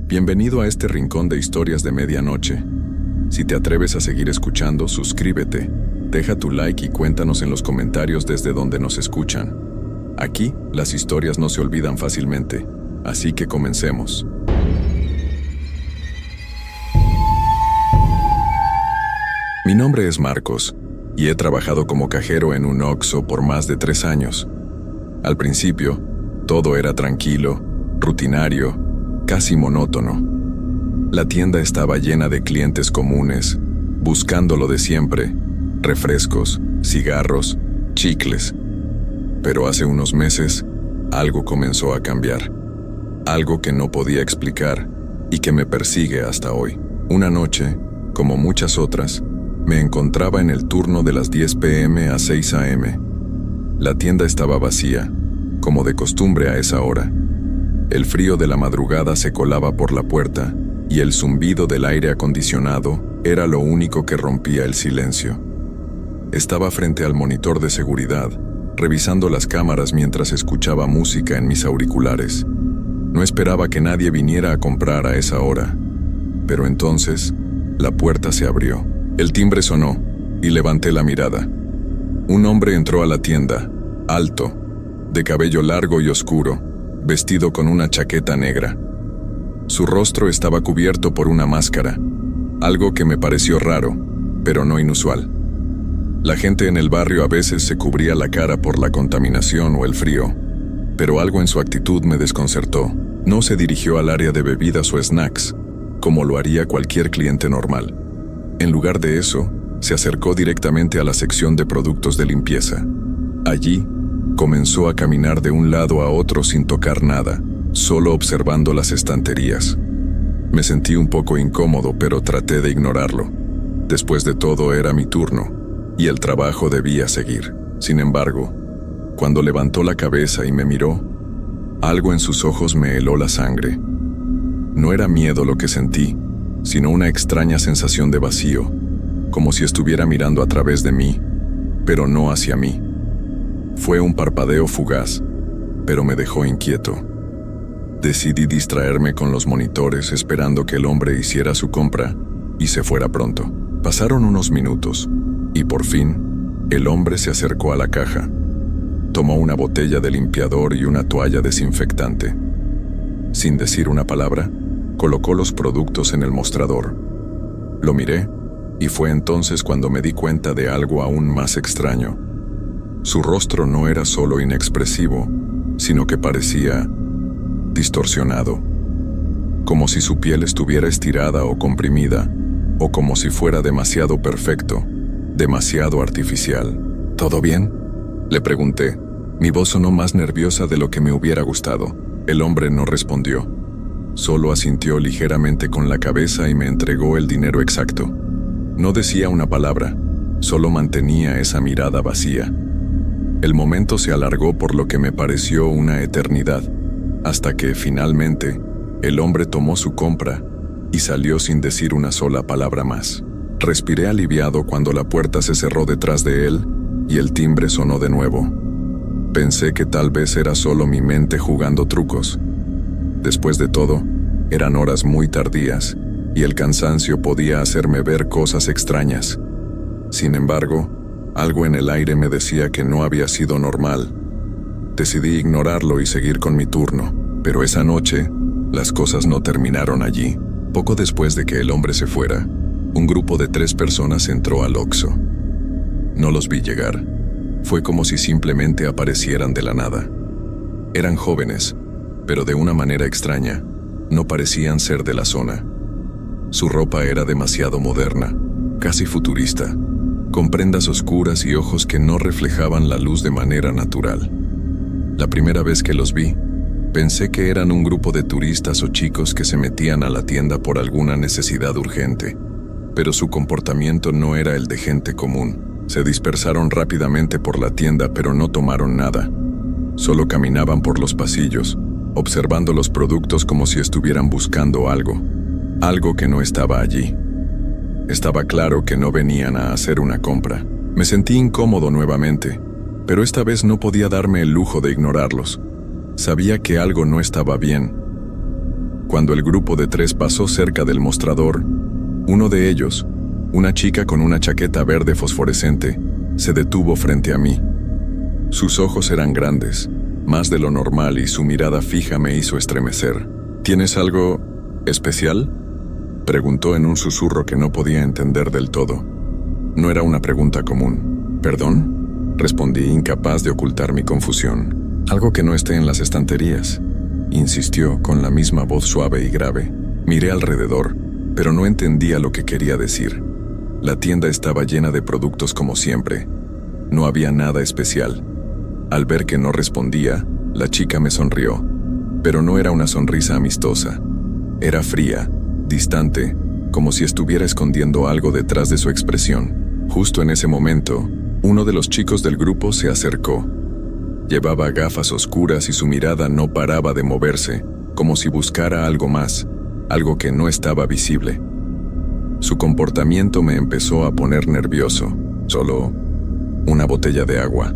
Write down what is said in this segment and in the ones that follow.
Bienvenido a este rincón de historias de medianoche. Si te atreves a seguir escuchando, suscríbete, deja tu like y cuéntanos en los comentarios desde donde nos escuchan. Aquí, las historias no se olvidan fácilmente, así que comencemos. Mi nombre es Marcos, y he trabajado como cajero en un Oxxo por más de 3 años. Al principio, todo era tranquilo, rutinario, casi monótono. La tienda estaba llena de clientes comunes, buscando lo de siempre: refrescos, cigarros, chicles. Pero hace unos meses, algo comenzó a cambiar. Algo que no podía explicar y que me persigue hasta hoy. Una noche, como muchas otras, me encontraba en el turno de las 10 p.m. a 6 a.m. La tienda estaba vacía, como de costumbre a esa hora. El frío de la madrugada se colaba por la puerta y el zumbido del aire acondicionado era lo único que rompía el silencio. Estaba frente al monitor de seguridad, revisando las cámaras mientras escuchaba música en mis auriculares. No esperaba que nadie viniera a comprar a esa hora, pero entonces la puerta se abrió. El timbre sonó y levanté la mirada. Un hombre entró a la tienda, alto, de cabello largo y oscuro, vestido con una chaqueta negra. Su rostro estaba cubierto por una máscara, algo que me pareció raro, pero no inusual. La gente en el barrio a veces se cubría la cara por la contaminación o el frío, pero algo en su actitud me desconcertó. No se dirigió al área de bebidas o snacks, como lo haría cualquier cliente normal. En lugar de eso, se acercó directamente a la sección de productos de limpieza. Allí, comenzó a caminar de un lado a otro sin tocar nada, solo observando las estanterías. Me sentí un poco incómodo, pero traté de ignorarlo. Después de todo, era mi turno, y el trabajo debía seguir. Sin embargo, cuando levantó la cabeza y me miró, algo en sus ojos me heló la sangre. No era miedo lo que sentí, sino una extraña sensación de vacío, como si estuviera mirando a través de mí, pero no hacia mí. Fue un parpadeo fugaz, pero me dejó inquieto. Decidí distraerme con los monitores esperando que el hombre hiciera su compra y se fuera pronto. Pasaron unos minutos, y por fin, el hombre se acercó a la caja. Tomó una botella de limpiador y una toalla desinfectante. Sin decir una palabra, colocó los productos en el mostrador. Lo miré, y fue entonces cuando me di cuenta de algo aún más extraño. Su rostro no era solo inexpresivo, sino que parecía distorsionado, como si su piel estuviera estirada o comprimida, o como si fuera demasiado perfecto, demasiado artificial. ¿Todo bien?, le pregunté. Mi voz sonó más nerviosa de lo que me hubiera gustado. El hombre no respondió, solo asintió ligeramente con la cabeza y me entregó el dinero exacto. No decía una palabra, solo mantenía esa mirada vacía. El momento se alargó por lo que me pareció una eternidad, hasta que, finalmente, el hombre tomó su compra y salió sin decir una sola palabra más. Respiré aliviado cuando la puerta se cerró detrás de él y el timbre sonó de nuevo. Pensé que tal vez era solo mi mente jugando trucos. Después de todo, eran horas muy tardías y el cansancio podía hacerme ver cosas extrañas. Sin embargo, algo en el aire me decía que no había sido normal. Decidí ignorarlo y seguir con mi turno, pero esa noche, las cosas no terminaron allí. Poco después de que el hombre se fuera, un grupo de 3 personas entró al Oxxo. No los vi llegar. Fue como si simplemente aparecieran de la nada. Eran jóvenes, pero de una manera extraña, no parecían ser de la zona. Su ropa era demasiado moderna, casi futurista, con prendas oscuras y ojos que no reflejaban la luz de manera natural. La primera vez que los vi, pensé que eran un grupo de turistas o chicos que se metían a la tienda por alguna necesidad urgente, pero su comportamiento no era el de gente común. Se dispersaron rápidamente por la tienda, pero no tomaron nada. Solo caminaban por los pasillos, observando los productos como si estuvieran buscando algo que no estaba allí. Estaba claro que no venían a hacer una compra. Me sentí incómodo nuevamente, pero esta vez no podía darme el lujo de ignorarlos. Sabía que algo no estaba bien. Cuando el grupo de 3 pasó cerca del mostrador, uno de ellos, una chica con una chaqueta verde fosforescente, se detuvo frente a mí. Sus ojos eran grandes, más de lo normal, y su mirada fija me hizo estremecer. ¿Tienes algo especial?, preguntó en un susurro que no podía entender del todo. No era una pregunta común. ¿Perdón?, respondí, incapaz de ocultar mi confusión. Algo que no esté en las estanterías, insistió con la misma voz suave y grave. Miré alrededor, pero no entendía lo que quería decir. La tienda estaba llena de productos como siempre. No había nada especial. Al ver que no respondía, la chica me sonrió, pero no era una sonrisa amistosa. Era fría, distante, como si estuviera escondiendo algo detrás de su expresión. Justo en ese momento, uno de los chicos del grupo se acercó. Llevaba gafas oscuras y su mirada no paraba de moverse, como si buscara algo más, algo que no estaba visible. Su comportamiento me empezó a poner nervioso. Solo una botella de agua,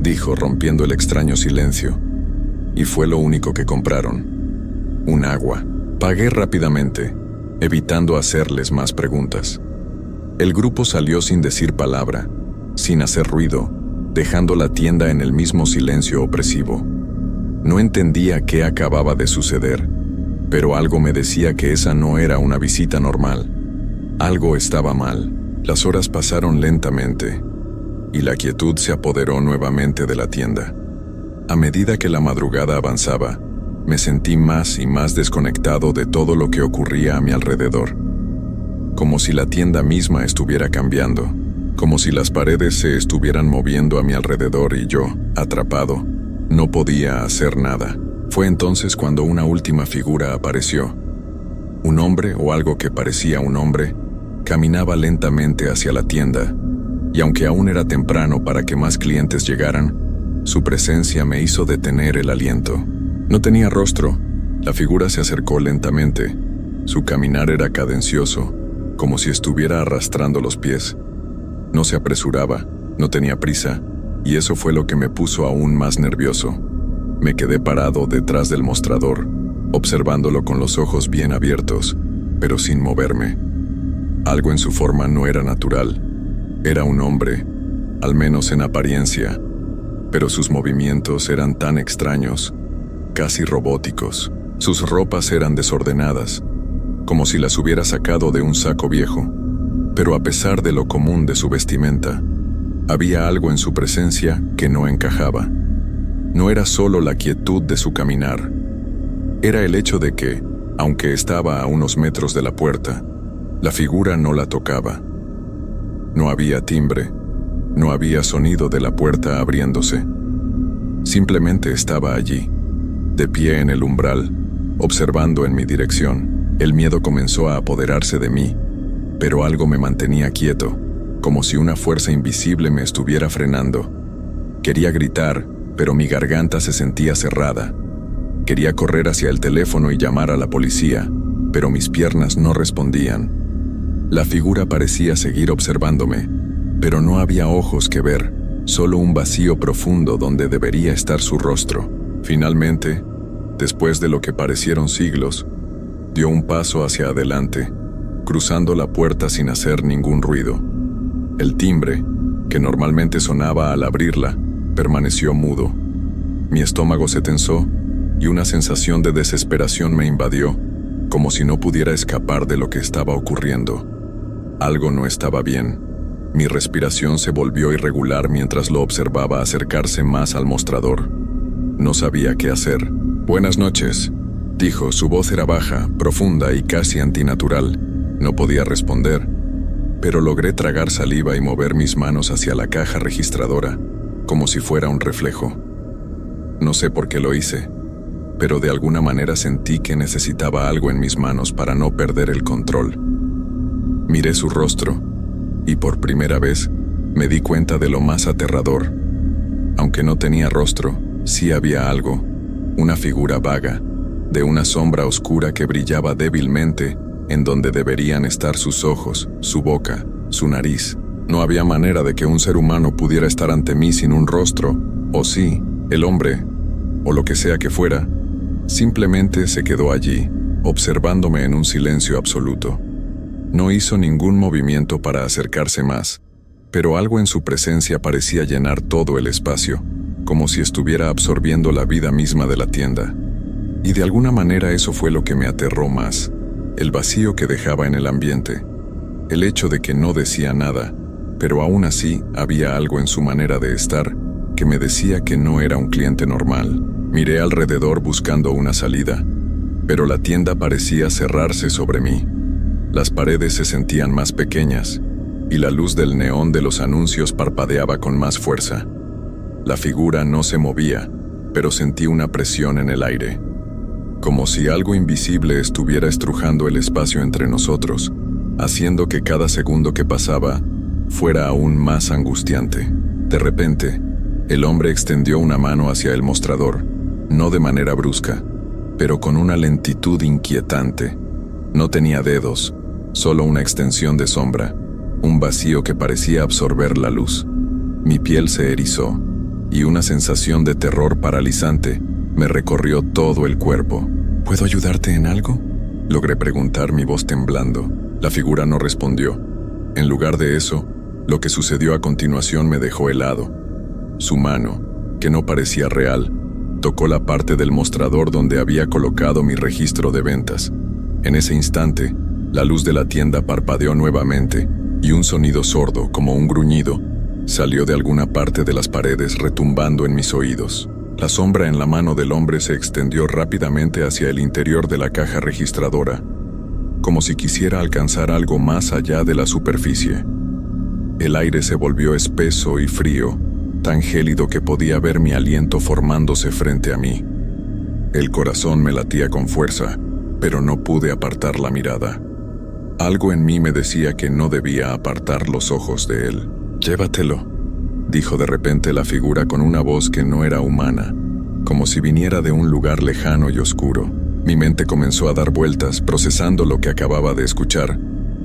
dijo, rompiendo el extraño silencio. Y fue lo único que compraron. Un agua. Pagué rápidamente, evitando hacerles más preguntas. El grupo salió sin decir palabra, sin hacer ruido, dejando la tienda en el mismo silencio opresivo. No entendía qué acababa de suceder, pero algo me decía que esa no era una visita normal. Algo estaba mal. Las horas pasaron lentamente, y la quietud se apoderó nuevamente de la tienda. A medida que la madrugada avanzaba, me sentí más y más desconectado de todo lo que ocurría a mi alrededor. Como si la tienda misma estuviera cambiando, como si las paredes se estuvieran moviendo a mi alrededor y yo, atrapado, no podía hacer nada. Fue entonces cuando una última figura apareció. Un hombre, o algo que parecía un hombre, caminaba lentamente hacia la tienda, y aunque aún era temprano para que más clientes llegaran, su presencia me hizo detener el aliento. No tenía rostro. La figura se acercó lentamente. Su caminar era cadencioso, como si estuviera arrastrando los pies. No se apresuraba, no tenía prisa, y eso fue lo que me puso aún más nervioso. Me quedé parado detrás del mostrador, observándolo con los ojos bien abiertos, pero sin moverme. Algo en su forma no era natural. Era un hombre, al menos en apariencia, pero sus movimientos eran tan extraños, casi robóticos. Sus ropas eran desordenadas, como si las hubiera sacado de un saco viejo, pero a pesar de lo común de su vestimenta, había algo en su presencia que no encajaba. No era solo la quietud de su caminar, era el hecho de que, aunque estaba a unos metros de la puerta, la figura no la tocaba. No había timbre, no había sonido de la puerta abriéndose. Simplemente estaba allí, de pie en el umbral, observando en mi dirección. El miedo comenzó a apoderarse de mí, pero algo me mantenía quieto, como si una fuerza invisible me estuviera frenando. Quería gritar, pero mi garganta se sentía cerrada. Quería correr hacia el teléfono y llamar a la policía, pero mis piernas no respondían. La figura parecía seguir observándome, pero no había ojos que ver, solo un vacío profundo donde debería estar su rostro. Finalmente, después de lo que parecieron siglos, dio un paso hacia adelante, cruzando la puerta sin hacer ningún ruido. El timbre, que normalmente sonaba al abrirla, permaneció mudo. Mi estómago se tensó y una sensación de desesperación me invadió, como si no pudiera escapar de lo que estaba ocurriendo. Algo no estaba bien. Mi respiración se volvió irregular mientras lo observaba acercarse más al mostrador. No sabía qué hacer. «Buenas noches», dijo. Su voz era baja, profunda y casi antinatural. No podía responder, pero logré tragar saliva y mover mis manos hacia la caja registradora, como si fuera un reflejo. No sé por qué lo hice, pero de alguna manera sentí que necesitaba algo en mis manos para no perder el control. Miré su rostro, y por primera vez me di cuenta de lo más aterrador. Aunque no tenía rostro, sí había algo, una figura vaga, de una sombra oscura que brillaba débilmente en donde deberían estar sus ojos, su boca, su nariz. No había manera de que un ser humano pudiera estar ante mí sin un rostro, o sí, el hombre, o lo que sea que fuera, simplemente se quedó allí, observándome en un silencio absoluto. No hizo ningún movimiento para acercarse más, pero algo en su presencia parecía llenar todo el espacio, como si estuviera absorbiendo la vida misma de la tienda. Y de alguna manera eso fue lo que me aterró más, el vacío que dejaba en el ambiente, el hecho de que no decía nada, pero aún así había algo en su manera de estar que me decía que no era un cliente normal. Miré alrededor buscando una salida, pero la tienda parecía cerrarse sobre mí. Las paredes se sentían más pequeñas, y la luz del neón de los anuncios parpadeaba con más fuerza. La figura no se movía, pero sentí una presión en el aire, como si algo invisible estuviera estrujando el espacio entre nosotros, haciendo que cada segundo que pasaba fuera aún más angustiante. De repente, el hombre extendió una mano hacia el mostrador, no de manera brusca, pero con una lentitud inquietante. No tenía dedos, solo una extensión de sombra, un vacío que parecía absorber la luz. Mi piel se erizó, y una sensación de terror paralizante me recorrió todo el cuerpo. ¿Puedo ayudarte en algo?, logré preguntar, mi voz temblando. La figura no respondió. En lugar de eso, lo que sucedió a continuación me dejó helado. Su mano, que no parecía real, tocó la parte del mostrador donde había colocado mi registro de ventas. En ese instante, la luz de la tienda parpadeó nuevamente y un sonido sordo, como un gruñido, salió de alguna parte de las paredes retumbando en mis oídos. La sombra en la mano del hombre se extendió rápidamente hacia el interior de la caja registradora, como si quisiera alcanzar algo más allá de la superficie. El aire se volvió espeso y frío, tan gélido que podía ver mi aliento formándose frente a mí. El corazón me latía con fuerza, pero no pude apartar la mirada. Algo en mí me decía que no debía apartar los ojos de él. «Llévatelo», dijo de repente la figura con una voz que no era humana, como si viniera de un lugar lejano y oscuro. Mi mente comenzó a dar vueltas, procesando lo que acababa de escuchar,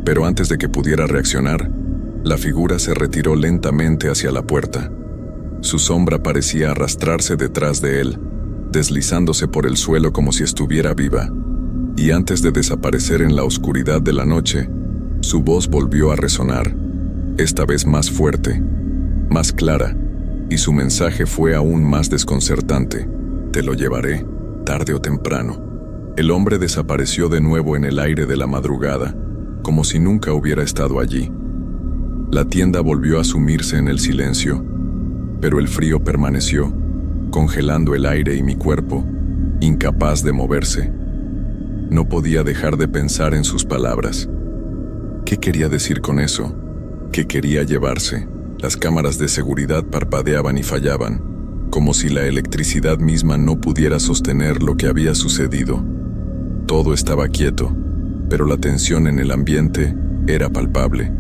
pero antes de que pudiera reaccionar, la figura se retiró lentamente hacia la puerta. Su sombra parecía arrastrarse detrás de él, deslizándose por el suelo como si estuviera viva, y antes de desaparecer en la oscuridad de la noche, su voz volvió a resonar, esta vez más fuerte, más clara, y su mensaje fue aún más desconcertante. «Te lo llevaré, tarde o temprano». El hombre desapareció de nuevo en el aire de la madrugada, como si nunca hubiera estado allí. La tienda volvió a sumirse en el silencio, pero el frío permaneció, congelando el aire y mi cuerpo, incapaz de moverse. No podía dejar de pensar en sus palabras. ¿Qué quería decir con eso? ¿Qué quería llevarse? Las cámaras de seguridad parpadeaban y fallaban, como si la electricidad misma no pudiera sostener lo que había sucedido. Todo estaba quieto, pero la tensión en el ambiente era palpable.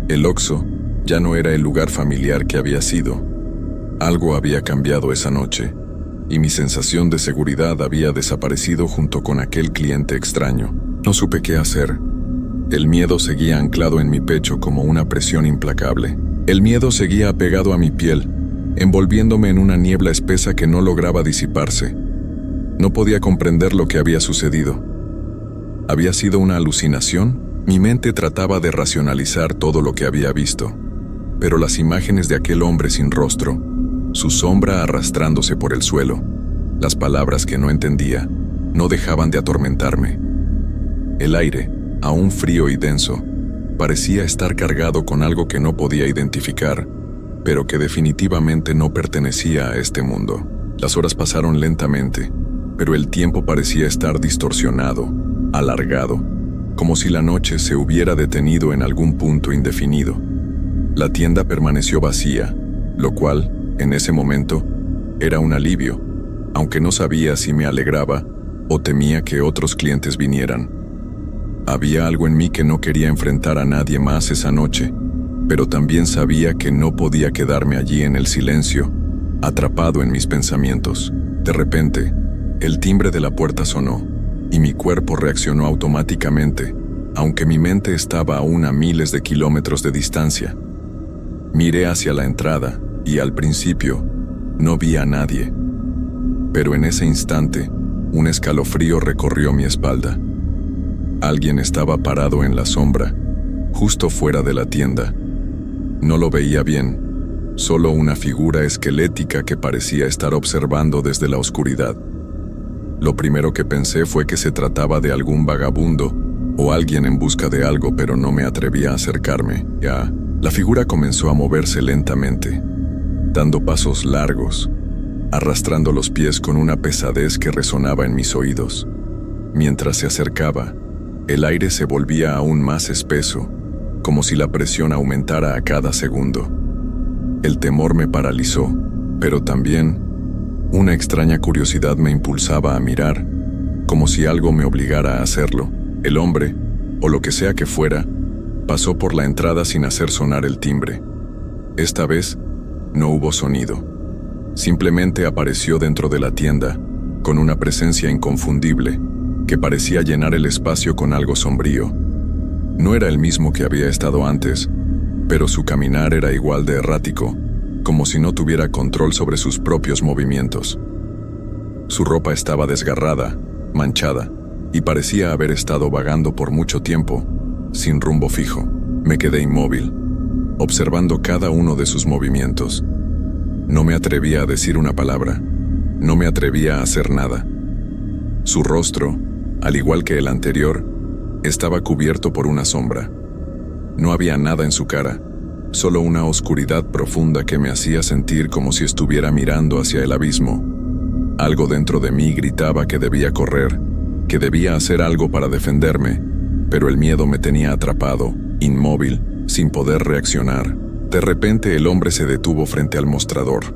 El Oxxo ya no era el lugar familiar que había sido. Algo había cambiado esa noche, y mi sensación de seguridad había desaparecido junto con aquel cliente extraño. No supe qué hacer. El miedo seguía anclado en mi pecho como una presión implacable. El miedo seguía apegado a mi piel, envolviéndome en una niebla espesa que no lograba disiparse. No podía comprender lo que había sucedido. ¿Había sido una alucinación? Mi mente trataba de racionalizar todo lo que había visto, pero las imágenes de aquel hombre sin rostro, su sombra arrastrándose por el suelo, las palabras que no entendía, no dejaban de atormentarme. El aire, aún frío y denso, parecía estar cargado con algo que no podía identificar, pero que definitivamente no pertenecía a este mundo. Las horas pasaron lentamente, pero el tiempo parecía estar distorsionado, alargado, como si la noche se hubiera detenido en algún punto indefinido. La tienda permaneció vacía, lo cual, en ese momento, era un alivio, aunque no sabía si me alegraba o temía que otros clientes vinieran. Había algo en mí que no quería enfrentar a nadie más esa noche, pero también sabía que no podía quedarme allí en el silencio, atrapado en mis pensamientos. De repente, el timbre de la puerta sonó, y mi cuerpo reaccionó automáticamente, aunque mi mente estaba aún a miles de kilómetros de distancia. Miré hacia la entrada, y al principio, no vi a nadie. Pero en ese instante, Un escalofrío recorrió mi espalda. Alguien estaba parado en la sombra, justo fuera de la tienda. No lo veía bien, solo una figura esquelética que parecía estar observando desde la oscuridad. Lo primero que pensé fue que se trataba de algún vagabundo o alguien en busca de algo, pero no me atreví a acercarme. La figura comenzó a moverse lentamente, dando pasos largos, arrastrando los pies con una pesadez que resonaba en mis oídos. Mientras se acercaba, el aire se volvía aún más espeso, como si la presión aumentara a cada segundo. El temor me paralizó, pero también una extraña curiosidad me impulsaba a mirar, como si algo me obligara a hacerlo. El hombre, o lo que sea que fuera, pasó por la entrada sin hacer sonar el timbre. Esta vez, no hubo sonido. Simplemente apareció dentro de la tienda, con una presencia inconfundible, que parecía llenar el espacio con algo sombrío. No era el mismo que había estado antes, pero su caminar era igual de errático, como si no tuviera control sobre sus propios movimientos. Su ropa estaba desgarrada, manchada, y parecía haber estado vagando por mucho tiempo, sin rumbo fijo. Me quedé inmóvil, observando cada uno de sus movimientos. No me atrevía a decir una palabra, no me atrevía a hacer nada. Su rostro, al igual que el anterior, estaba cubierto por una sombra. No había nada en su cara, solo una oscuridad profunda que me hacía sentir como si estuviera mirando hacia el abismo. Algo dentro de mí gritaba que debía correr, que debía hacer algo para defenderme, pero el miedo me tenía atrapado, inmóvil, sin poder reaccionar. De repente el hombre se detuvo frente al mostrador.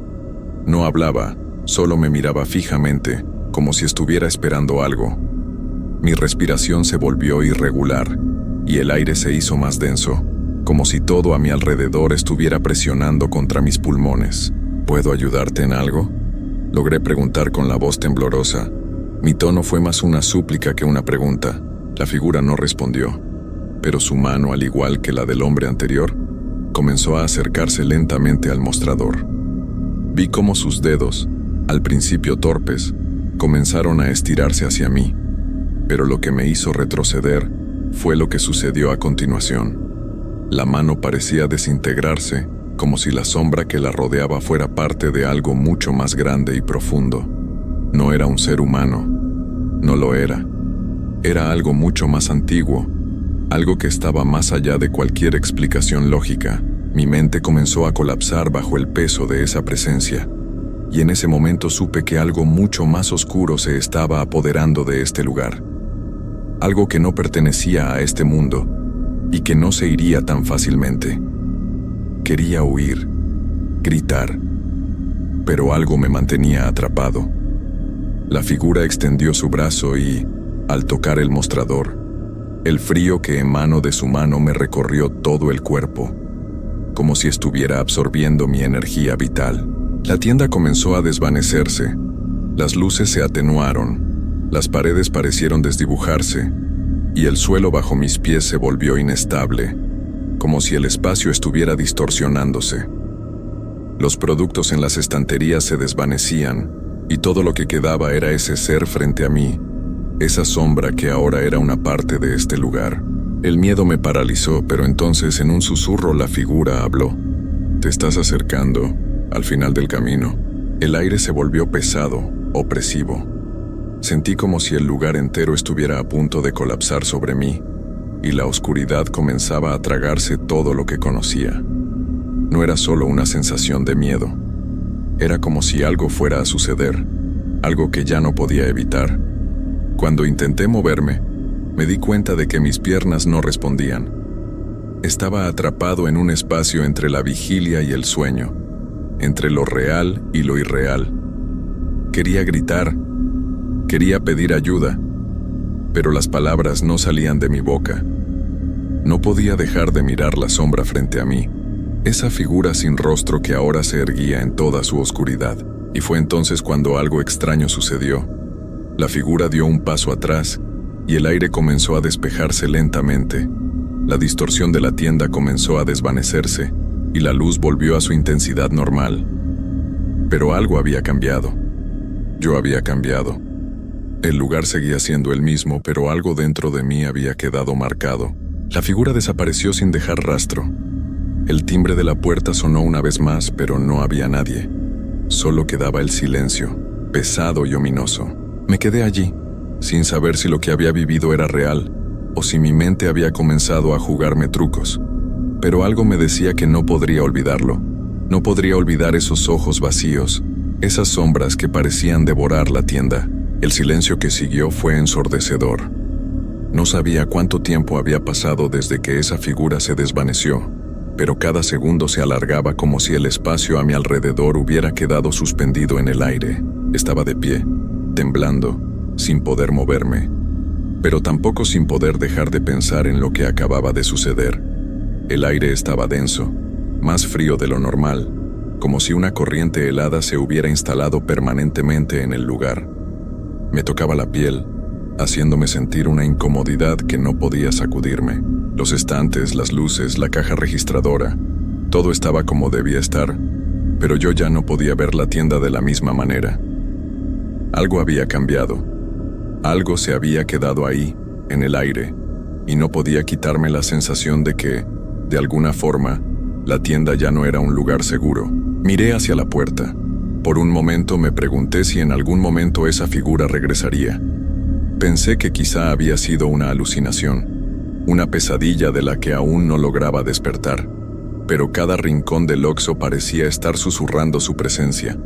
No hablaba, solo me miraba fijamente, como si estuviera esperando algo. Mi respiración se volvió irregular, y el aire se hizo más denso, como si todo a mi alrededor estuviera presionando contra mis pulmones. ¿Puedo ayudarte en algo?, logré preguntar con la voz temblorosa. Mi tono fue más una súplica que una pregunta. La figura no respondió, pero su mano, al igual que la del hombre anterior, comenzó a acercarse lentamente al mostrador. Vi cómo sus dedos, al principio torpes, comenzaron a estirarse hacia mí, pero lo que me hizo retroceder fue lo que sucedió a continuación. La mano parecía desintegrarse, como si la sombra que la rodeaba fuera parte de algo mucho más grande y profundo. No era un ser humano, no lo era. Era algo mucho más antiguo, algo que estaba más allá de cualquier explicación lógica. Mi mente comenzó a colapsar bajo el peso de esa presencia, y en ese momento supe que algo mucho más oscuro se estaba apoderando de este lugar. Algo que no pertenecía a este mundo, y que no se iría tan fácilmente. Quería huir, gritar, pero algo me mantenía atrapado. La figura extendió su brazo y, al tocar el mostrador, el frío que emanó de su mano me recorrió todo el cuerpo, como si estuviera absorbiendo mi energía vital. La tienda comenzó a desvanecerse, las luces se atenuaron, las paredes parecieron desdibujarse, y el suelo bajo mis pies se volvió inestable, como si el espacio estuviera distorsionándose. Los productos en las estanterías se desvanecían, y todo lo que quedaba era ese ser frente a mí, esa sombra que ahora era una parte de este lugar. El miedo me paralizó, pero entonces en un susurro la figura habló. «Te estás acercando, al final del camino». El aire se volvió pesado, opresivo. Sentí como si el lugar entero estuviera a punto de colapsar sobre mí, y la oscuridad comenzaba a tragarse todo lo que conocía. No era solo una sensación de miedo. Era como si algo fuera a suceder, algo que ya no podía evitar. Cuando intenté moverme, me di cuenta de que mis piernas no respondían. Estaba atrapado en un espacio entre la vigilia y el sueño, entre lo real y lo irreal. Quería gritar, quería pedir ayuda, pero las palabras no salían de mi boca. No podía dejar de mirar la sombra frente a mí, esa figura sin rostro que ahora se erguía en toda su oscuridad. Y fue entonces cuando algo extraño sucedió. La figura dio un paso atrás, y el aire comenzó a despejarse lentamente. La distorsión de la tienda comenzó a desvanecerse, y la luz volvió a su intensidad normal. Pero algo había cambiado. Yo había cambiado. El lugar seguía siendo el mismo, pero algo dentro de mí había quedado marcado. La figura desapareció sin dejar rastro. El timbre de la puerta sonó una vez más, pero no había nadie. Solo quedaba el silencio, pesado y ominoso. Me quedé allí, sin saber si lo que había vivido era real, o si mi mente había comenzado a jugarme trucos. Pero algo me decía que no podría olvidarlo. No podría olvidar esos ojos vacíos, esas sombras que parecían devorar la tienda. El silencio que siguió fue ensordecedor. No sabía cuánto tiempo había pasado desde que esa figura se desvaneció, pero cada segundo se alargaba como si el espacio a mi alrededor hubiera quedado suspendido en el aire. Estaba de pie, temblando, sin poder moverme, pero tampoco sin poder dejar de pensar en lo que acababa de suceder. El aire estaba denso, más frío de lo normal, como si una corriente helada se hubiera instalado permanentemente en el lugar. Me tocaba la piel, haciéndome sentir una incomodidad que no podía sacudirme. Los estantes, las luces, la caja registradora, todo estaba como debía estar, pero yo ya no podía ver la tienda de la misma manera. Algo había cambiado. Algo se había quedado ahí, en el aire, y no podía quitarme la sensación de que, de alguna forma, la tienda ya no era un lugar seguro. Miré hacia la puerta. Por un momento me pregunté si en algún momento esa figura regresaría. Pensé que quizá había sido una alucinación, una pesadilla de la que aún no lograba despertar, pero cada rincón del Oxxo parecía estar susurrando su presencia,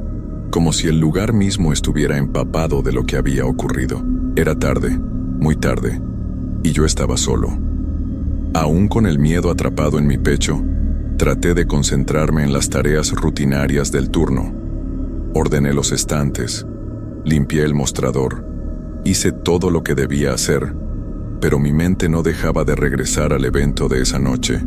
como si el lugar mismo estuviera empapado de lo que había ocurrido. Era tarde, muy tarde, y yo estaba solo. Aún con el miedo atrapado en mi pecho, traté de concentrarme en las tareas rutinarias del turno. Ordené los estantes, limpié el mostrador, hice todo lo que debía hacer, pero mi mente no dejaba de regresar al evento de esa noche.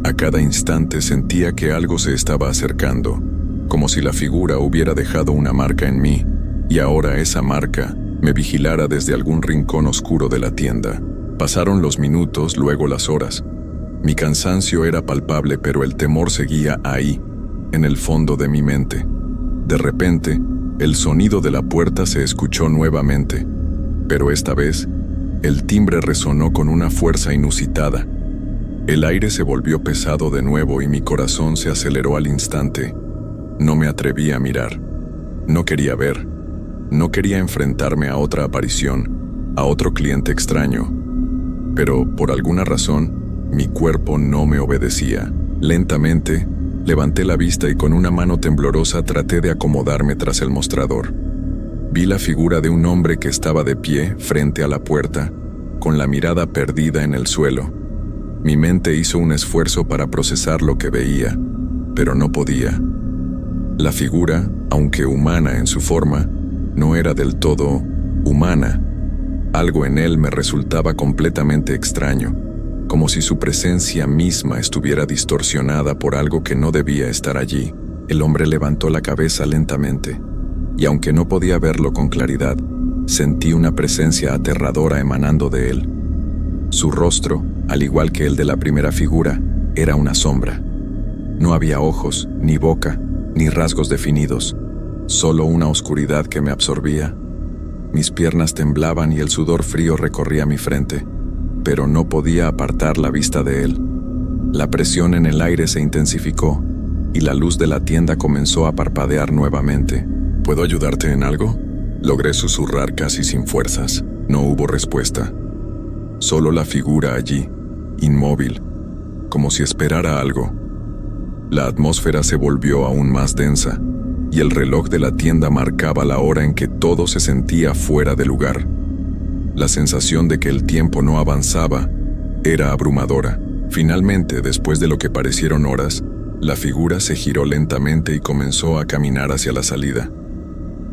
A cada instante sentía que algo se estaba acercando, como si la figura hubiera dejado una marca en mí, y ahora esa marca me vigilara desde algún rincón oscuro de la tienda. Pasaron los minutos, luego las horas. Mi cansancio era palpable, pero el temor seguía ahí, en el fondo de mi mente. De repente, el sonido de la puerta se escuchó nuevamente, pero esta vez, el timbre resonó con una fuerza inusitada. El aire se volvió pesado de nuevo y mi corazón se aceleró al instante. No me atreví a mirar. No quería ver. No quería enfrentarme a otra aparición, a otro cliente extraño. Pero, por alguna razón, mi cuerpo no me obedecía. Lentamente, levanté la vista y con una mano temblorosa traté de acomodarme tras el mostrador. Vi la figura de un hombre que estaba de pie frente a la puerta, con la mirada perdida en el suelo. Mi mente hizo un esfuerzo para procesar lo que veía, pero no podía. La figura, aunque humana en su forma, no era del todo humana. Algo en él me resultaba completamente extraño, como si su presencia misma estuviera distorsionada por algo que no debía estar allí. El hombre levantó la cabeza lentamente, y aunque no podía verlo con claridad, sentí una presencia aterradora emanando de él. Su rostro, al igual que el de la primera figura, era una sombra. No había ojos, ni boca, ni rasgos definidos, solo una oscuridad que me absorbía. Mis piernas temblaban y el sudor frío recorría mi frente, pero no podía apartar la vista de él. La presión en el aire se intensificó, y la luz de la tienda comenzó a parpadear nuevamente. ¿Puedo ayudarte en algo?, logré susurrar casi sin fuerzas. No hubo respuesta. Solo la figura allí, inmóvil, como si esperara algo. La atmósfera se volvió aún más densa, y el reloj de la tienda marcaba la hora en que todo se sentía fuera de lugar. La sensación de que el tiempo no avanzaba era abrumadora. Finalmente, después de lo que parecieron horas, la figura se giró lentamente y comenzó a caminar hacia la salida.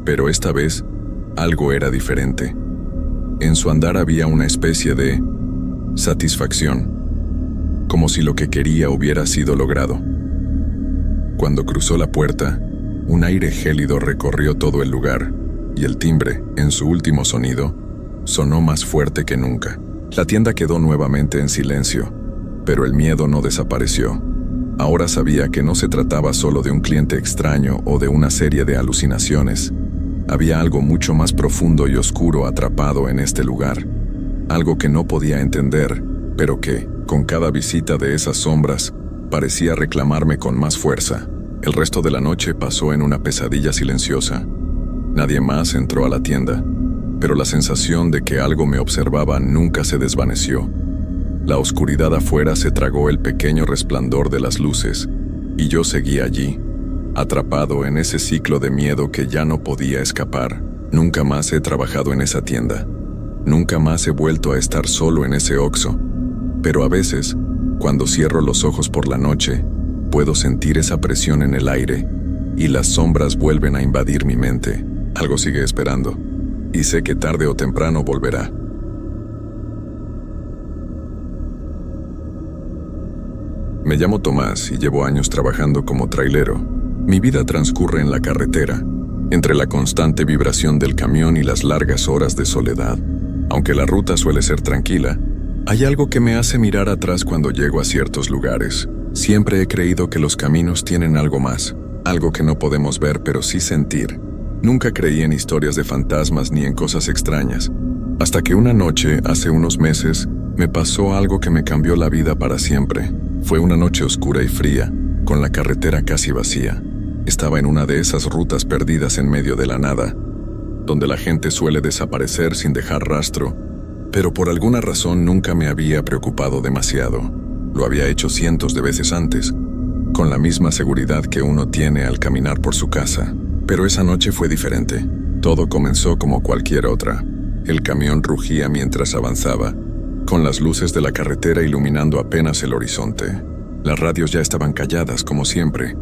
Pero esta vez, algo era diferente. En su andar había una especie de satisfacción, como si lo que quería hubiera sido logrado. Cuando cruzó la puerta, un aire gélido recorrió todo el lugar, y el timbre, en su último sonido, sonó más fuerte que nunca. La tienda quedó nuevamente en silencio, pero el miedo no desapareció. Ahora sabía que no se trataba solo de un cliente extraño o de una serie de alucinaciones. Había algo mucho más profundo y oscuro atrapado en este lugar. Algo que no podía entender, pero que, con cada visita de esas sombras, parecía reclamarme con más fuerza. El resto de la noche pasó en una pesadilla silenciosa. Nadie más entró a la tienda, pero la sensación de que algo me observaba nunca se desvaneció. La oscuridad afuera se tragó el pequeño resplandor de las luces, y yo seguía allí, atrapado en ese ciclo de miedo que ya no podía escapar. Nunca más he trabajado en esa tienda. Nunca más he vuelto a estar solo en ese Oxxo. Pero a veces, cuando cierro los ojos por la noche, puedo sentir esa presión en el aire, y las sombras vuelven a invadir mi mente. Algo sigue esperando, y sé que tarde o temprano volverá. Me llamo Tomás y llevo años trabajando como trailero. Mi vida transcurre en la carretera, entre la constante vibración del camión y las largas horas de soledad. Aunque la ruta suele ser tranquila, hay algo que me hace mirar atrás cuando llego a ciertos lugares. Siempre he creído que los caminos tienen algo más, algo que no podemos ver pero sí sentir. Nunca creí en historias de fantasmas ni en cosas extrañas, hasta que una noche, hace unos meses, me pasó algo que me cambió la vida para siempre. Fue una noche oscura y fría, con la carretera casi vacía. Estaba en una de esas rutas perdidas en medio de la nada, donde la gente suele desaparecer sin dejar rastro, pero por alguna razón nunca me había preocupado demasiado. Lo había hecho cientos de veces antes, con la misma seguridad que uno tiene al caminar por su casa. Pero esa noche fue diferente. Todo comenzó como cualquier otra. El camión rugía mientras avanzaba, con las luces de la carretera iluminando apenas el horizonte. Las radios ya estaban calladas como siempre,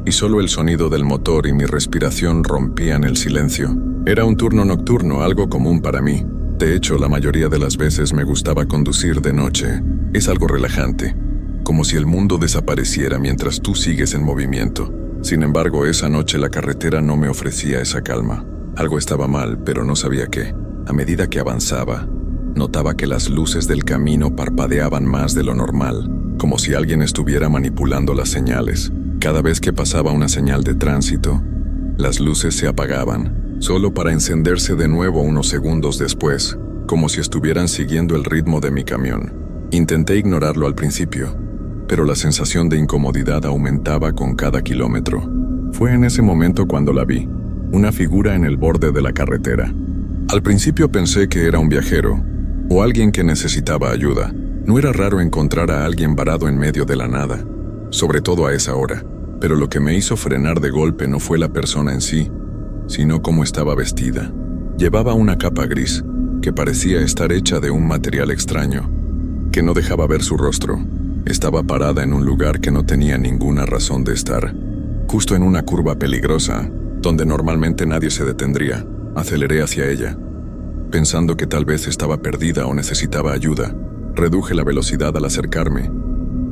y solo el sonido del motor y mi respiración rompían el silencio. Era un turno nocturno, algo común para mí. De hecho, la mayoría de las veces me gustaba conducir de noche. Es algo relajante, como si el mundo desapareciera mientras tú sigues en movimiento. Sin embargo, esa noche la carretera no me ofrecía esa calma. Algo estaba mal, pero no sabía qué. A medida que avanzaba, notaba que las luces del camino parpadeaban más de lo normal, como si alguien estuviera manipulando las señales. Cada vez que pasaba una señal de tránsito, las luces se apagaban, solo para encenderse de nuevo unos segundos después, como si estuvieran siguiendo el ritmo de mi camión. Intenté ignorarlo al principio, pero la sensación de incomodidad aumentaba con cada kilómetro. Fue en ese momento cuando la vi, una figura en el borde de la carretera. Al principio pensé que era un viajero, o alguien que necesitaba ayuda. No era raro encontrar a alguien varado en medio de la nada, sobre todo a esa hora. Pero lo que me hizo frenar de golpe no fue la persona en sí, sino cómo estaba vestida. Llevaba una capa gris, que parecía estar hecha de un material extraño, que no dejaba ver su rostro. Estaba parada en un lugar que no tenía ninguna razón de estar, justo en una curva peligrosa, donde normalmente nadie se detendría. Aceleré hacia ella, pensando que tal vez estaba perdida o necesitaba ayuda. Reduje la velocidad al acercarme,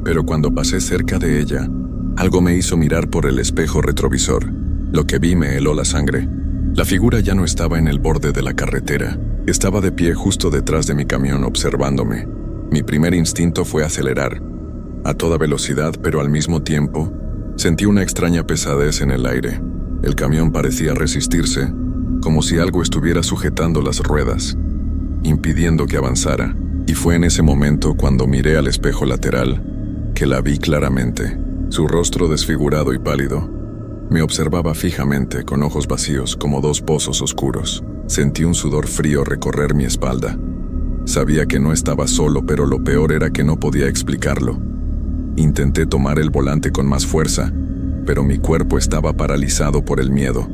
pero cuando pasé cerca de ella, algo me hizo mirar por el espejo retrovisor. Lo que vi me heló la sangre. La figura ya no estaba en el borde de la carretera. Estaba de pie justo detrás de mi camión observándome. Mi primer instinto fue acelerar, a toda velocidad, pero al mismo tiempo, sentí una extraña pesadez en el aire. El camión parecía resistirse, como si algo estuviera sujetando las ruedas, impidiendo que avanzara. Y fue en ese momento cuando miré al espejo lateral, que la vi claramente. Su rostro desfigurado y pálido me observaba fijamente, con ojos vacíos como dos pozos oscuros. Sentí un sudor frío recorrer mi espalda. Sabía que no estaba solo, pero lo peor era que no podía explicarlo. Intenté tomar el volante con más fuerza, pero mi cuerpo estaba paralizado por el miedo.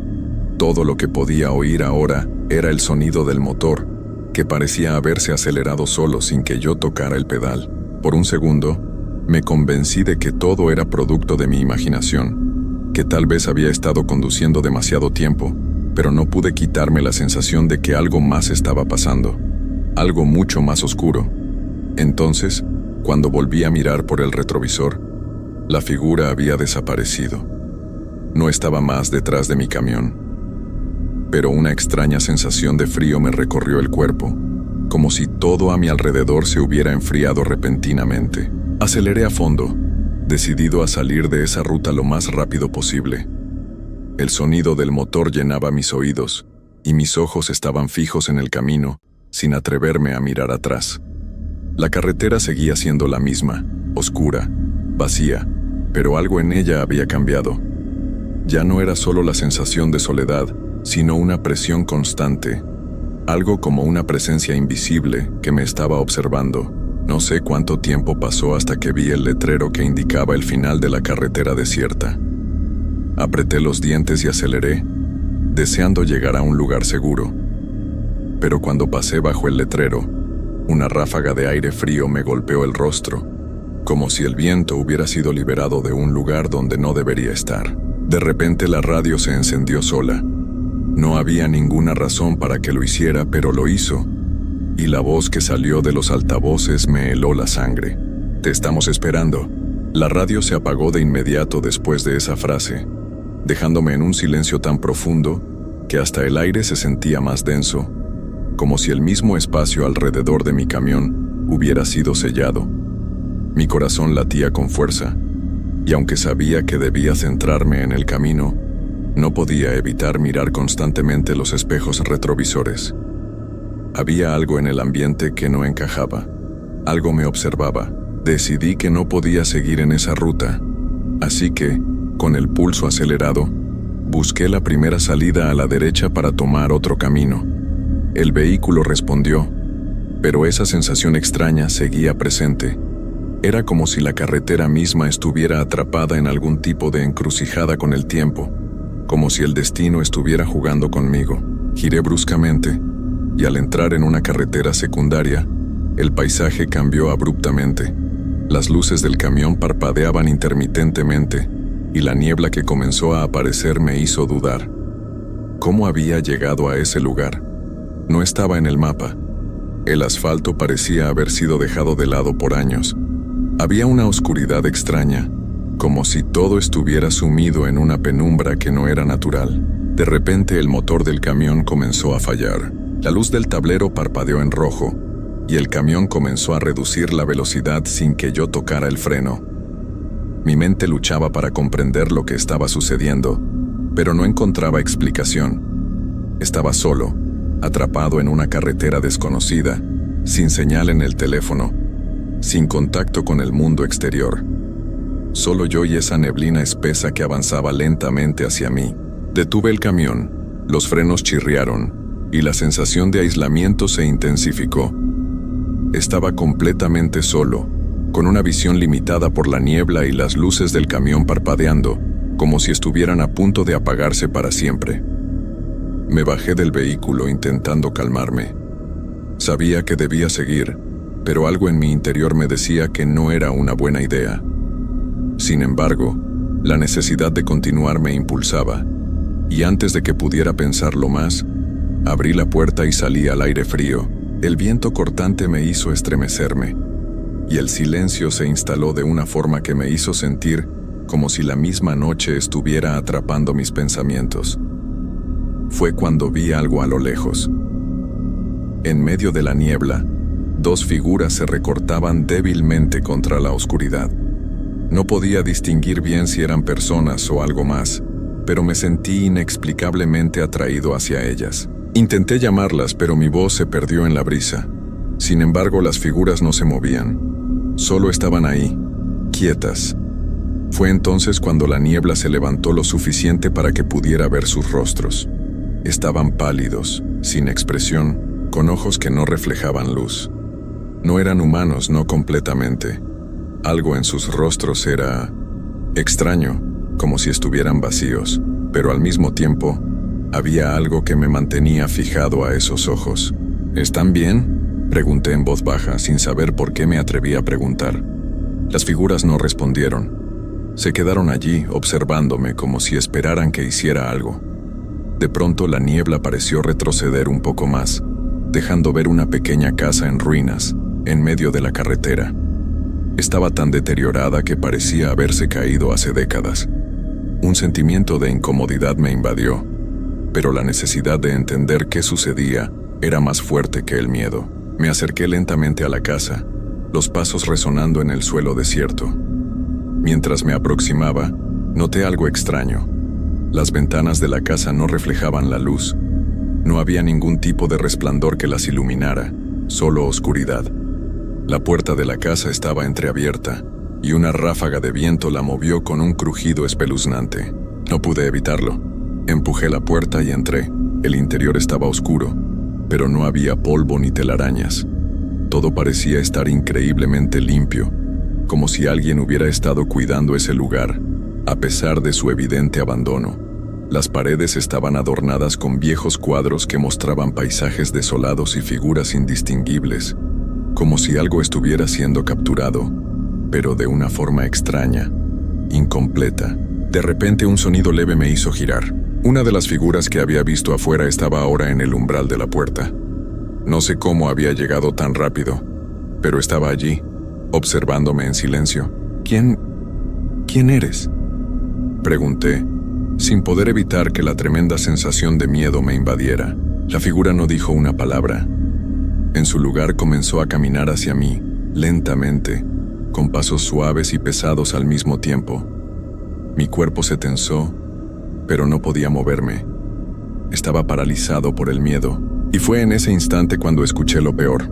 Todo lo que podía oír ahora era el sonido del motor, que parecía haberse acelerado solo sin que yo tocara el pedal. Por un segundo, me convencí de que todo era producto de mi imaginación, que tal vez había estado conduciendo demasiado tiempo, pero no pude quitarme la sensación de que algo más estaba pasando, algo mucho más oscuro. Entonces, cuando volví a mirar por el retrovisor, la figura había desaparecido. No estaba más detrás de mi camión, pero una extraña sensación de frío me recorrió el cuerpo, como si todo a mi alrededor se hubiera enfriado repentinamente. Aceleré a fondo, decidido a salir de esa ruta lo más rápido posible. El sonido del motor llenaba mis oídos, y mis ojos estaban fijos en el camino, sin atreverme a mirar atrás. La carretera seguía siendo la misma, oscura, vacía, pero algo en ella había cambiado. Ya no era solo la sensación de soledad, sino una presión constante, algo como una presencia invisible que me estaba observando. No sé cuánto tiempo pasó hasta que vi el letrero que indicaba el final de la carretera desierta. Apreté los dientes y aceleré, deseando llegar a un lugar seguro. Pero cuando pasé bajo el letrero, una ráfaga de aire frío me golpeó el rostro, como si el viento hubiera sido liberado de un lugar donde no debería estar. De repente la radio se encendió sola. No había ninguna razón para que lo hiciera, pero lo hizo, y la voz que salió de los altavoces me heló la sangre. «Te estamos esperando». La radio se apagó de inmediato después de esa frase, dejándome en un silencio tan profundo que hasta el aire se sentía más denso, como si el mismo espacio alrededor de mi camión hubiera sido sellado. Mi corazón latía con fuerza, y aunque sabía que debía centrarme en el camino, no podía evitar mirar constantemente los espejos retrovisores. Había algo en el ambiente que no encajaba. Algo me observaba. Decidí que no podía seguir en esa ruta, así que, con el pulso acelerado, busqué la primera salida a la derecha para tomar otro camino. El vehículo respondió, pero esa sensación extraña seguía presente. Era como si la carretera misma estuviera atrapada en algún tipo de encrucijada con el tiempo, como si el destino estuviera jugando conmigo. Giré bruscamente, y al entrar en una carretera secundaria, el paisaje cambió abruptamente. Las luces del camión parpadeaban intermitentemente, y la niebla que comenzó a aparecer me hizo dudar. ¿Cómo había llegado a ese lugar? No estaba en el mapa. El asfalto parecía haber sido dejado de lado por años. Había una oscuridad extraña, como si todo estuviera sumido en una penumbra que no era natural. De repente el motor del camión comenzó a fallar. La luz del tablero parpadeó en rojo, y el camión comenzó a reducir la velocidad sin que yo tocara el freno. Mi mente luchaba para comprender lo que estaba sucediendo, pero no encontraba explicación. Estaba solo, atrapado en una carretera desconocida, sin señal en el teléfono, sin contacto con el mundo exterior. Solo yo y esa neblina espesa que avanzaba lentamente hacia mí. Detuve el camión, los frenos chirriaron, y la sensación de aislamiento se intensificó. Estaba completamente solo, con una visión limitada por la niebla y las luces del camión parpadeando, como si estuvieran a punto de apagarse para siempre. Me bajé del vehículo intentando calmarme. Sabía que debía seguir, pero algo en mi interior me decía que no era una buena idea. Sin embargo, la necesidad de continuar me impulsaba, y antes de que pudiera pensarlo más, abrí la puerta y salí al aire frío. El viento cortante me hizo estremecerme, y el silencio se instaló de una forma que me hizo sentir como si la misma noche estuviera atrapando mis pensamientos. Fue cuando vi algo a lo lejos. En medio de la niebla, dos figuras se recortaban débilmente contra la oscuridad. No podía distinguir bien si eran personas o algo más, pero me sentí inexplicablemente atraído hacia ellas. Intenté llamarlas, pero mi voz se perdió en la brisa. Sin embargo, las figuras no se movían. Solo estaban ahí, quietas. Fue entonces cuando la niebla se levantó lo suficiente para que pudiera ver sus rostros. Estaban pálidos, sin expresión, con ojos que no reflejaban luz. No eran humanos, no completamente. Algo en sus rostros era extraño, como si estuvieran vacíos, pero al mismo tiempo, había algo que me mantenía fijado a esos ojos. ¿Están bien?, pregunté en voz baja, sin saber por qué me atreví a preguntar. Las figuras no respondieron. Se quedaron allí, observándome como si esperaran que hiciera algo. De pronto la niebla pareció retroceder un poco más, dejando ver una pequeña casa en ruinas, en medio de la carretera. Estaba tan deteriorada que parecía haberse caído hace décadas. Un sentimiento de incomodidad me invadió, pero la necesidad de entender qué sucedía era más fuerte que el miedo. Me acerqué lentamente a la casa, los pasos resonando en el suelo desierto. Mientras me aproximaba, noté algo extraño. Las ventanas de la casa no reflejaban la luz. No había ningún tipo de resplandor que las iluminara, solo oscuridad. La puerta de la casa estaba entreabierta, y una ráfaga de viento la movió con un crujido espeluznante. No pude evitarlo. Empujé la puerta y entré. El interior estaba oscuro, pero no había polvo ni telarañas. Todo parecía estar increíblemente limpio, como si alguien hubiera estado cuidando ese lugar, a pesar de su evidente abandono. Las paredes estaban adornadas con viejos cuadros que mostraban paisajes desolados y figuras indistinguibles, como si algo estuviera siendo capturado, pero de una forma extraña, incompleta. De repente un sonido leve me hizo girar. Una de las figuras que había visto afuera estaba ahora en el umbral de la puerta. No sé cómo había llegado tan rápido, pero estaba allí, observándome en silencio. ¿Quién eres?, pregunté, sin poder evitar que la tremenda sensación de miedo me invadiera. La figura no dijo una palabra. En su lugar comenzó a caminar hacia mí, lentamente, con pasos suaves y pesados al mismo tiempo. Mi cuerpo se tensó, pero no podía moverme. Estaba paralizado por el miedo, y fue en ese instante cuando escuché lo peor.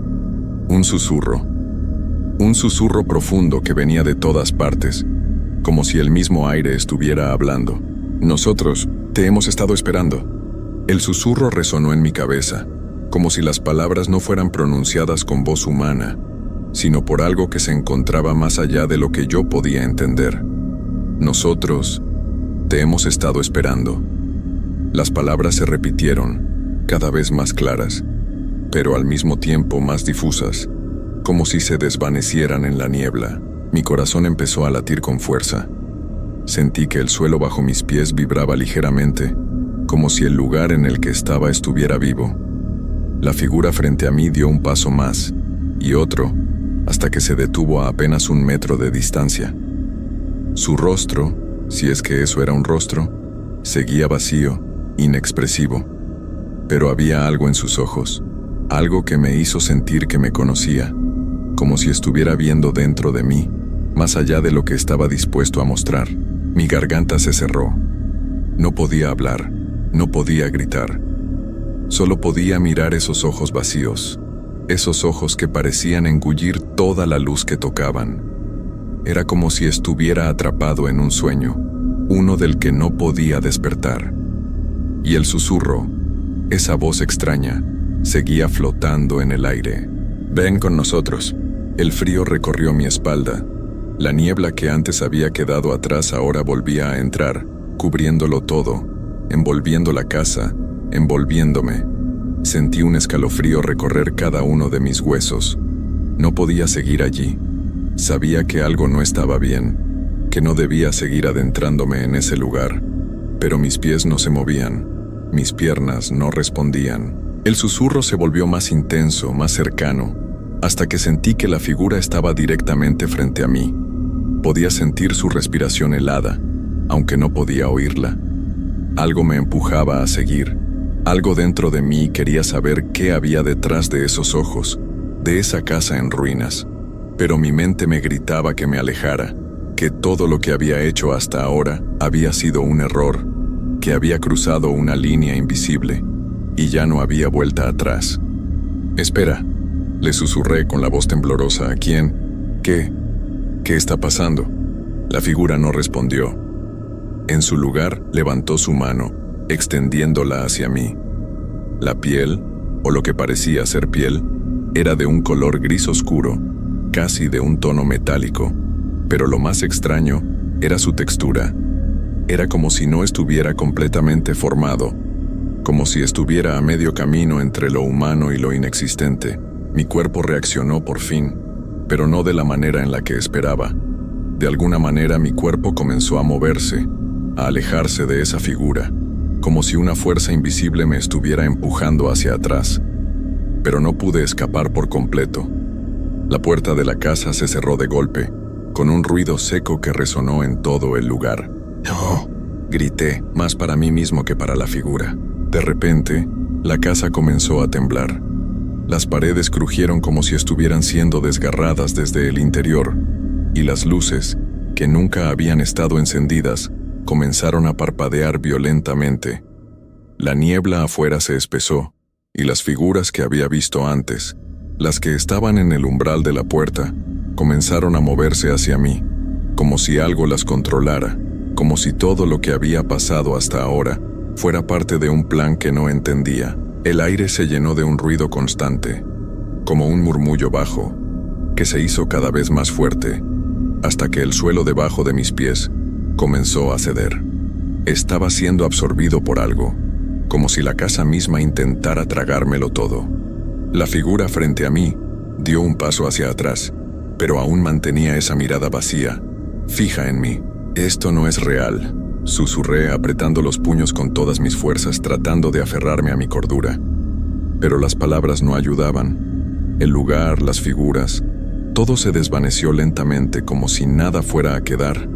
Un susurro profundo que venía de todas partes, como si el mismo aire estuviera hablando. «Nosotros te hemos estado esperando». El susurro resonó en mi cabeza, como si las palabras no fueran pronunciadas con voz humana, sino por algo que se encontraba más allá de lo que yo podía entender. «Nosotros te hemos estado esperando». Las palabras se repitieron, cada vez más claras, pero al mismo tiempo más difusas, como si se desvanecieran en la niebla. Mi corazón empezó a latir con fuerza. Sentí que el suelo bajo mis pies vibraba ligeramente, como si el lugar en el que estaba estuviera vivo. La figura frente a mí dio un paso más, y otro, hasta que se detuvo a apenas 1 metro de distancia. Su rostro, si es que eso era un rostro, seguía vacío, inexpresivo. Pero había algo en sus ojos, algo que me hizo sentir que me conocía, como si estuviera viendo dentro de mí, más allá de lo que estaba dispuesto a mostrar. Mi garganta se cerró. No podía hablar, no podía gritar. Solo podía mirar esos ojos vacíos, esos ojos que parecían engullir toda la luz que tocaban. Era como si estuviera atrapado en un sueño, uno del que no podía despertar. Y el susurro, esa voz extraña, seguía flotando en el aire. «Ven con nosotros». El frío recorrió mi espalda. La niebla que antes había quedado atrás ahora volvía a entrar, cubriéndolo todo, envolviendo la casa, envolviéndome. Sentí un escalofrío recorrer cada uno de mis huesos. No podía seguir allí. Sabía que algo no estaba bien, que no debía seguir adentrándome en ese lugar, pero mis pies no se movían, mis piernas no respondían. El susurro se volvió más intenso, más cercano, hasta que sentí que la figura estaba directamente frente a mí. Podía sentir su respiración helada, aunque no podía oírla. Algo me empujaba a seguir. Algo dentro de mí quería saber qué había detrás de esos ojos, de esa casa en ruinas. Pero mi mente me gritaba que me alejara, que todo lo que había hecho hasta ahora había sido un error, que había cruzado una línea invisible, y ya no había vuelta atrás. «Espera», le susurré con la voz temblorosa. «¿Quién? ¿Qué está pasando?». La figura no respondió. En su lugar, levantó su mano, extendiéndola hacia mí. La piel, o lo que parecía ser piel, era de un color gris oscuro, casi de un tono metálico, pero lo más extraño era su textura. Era como si no estuviera completamente formado, como si estuviera a medio camino entre lo humano y lo inexistente. Mi cuerpo reaccionó por fin, pero no de la manera en la que esperaba. De alguna manera mi cuerpo comenzó a moverse, a alejarse de esa figura, como si una fuerza invisible me estuviera empujando hacia atrás. Pero no pude escapar por completo. La puerta de la casa se cerró de golpe, con un ruido seco que resonó en todo el lugar. «¡No!», grité, más para mí mismo que para la figura. De repente, la casa comenzó a temblar. Las paredes crujieron como si estuvieran siendo desgarradas desde el interior, y las luces, que nunca habían estado encendidas, comenzaron a parpadear violentamente. La niebla afuera se espesó, y las figuras que había visto antes, las que estaban en el umbral de la puerta, comenzaron a moverse hacia mí, como si algo las controlara, como si todo lo que había pasado hasta ahora fuera parte de un plan que no entendía. El aire se llenó de un ruido constante, como un murmullo bajo, que se hizo cada vez más fuerte, hasta que el suelo debajo de mis pies comenzó a ceder. Estaba siendo absorbido por algo, como si la casa misma intentara tragármelo todo. La figura frente a mí dio un paso hacia atrás, pero aún mantenía esa mirada vacía, fija en mí. «Esto no es real», susurré apretando los puños con todas mis fuerzas tratando de aferrarme a mi cordura. Pero las palabras no ayudaban. El lugar, las figuras, todo se desvaneció lentamente como si nada fuera a quedar.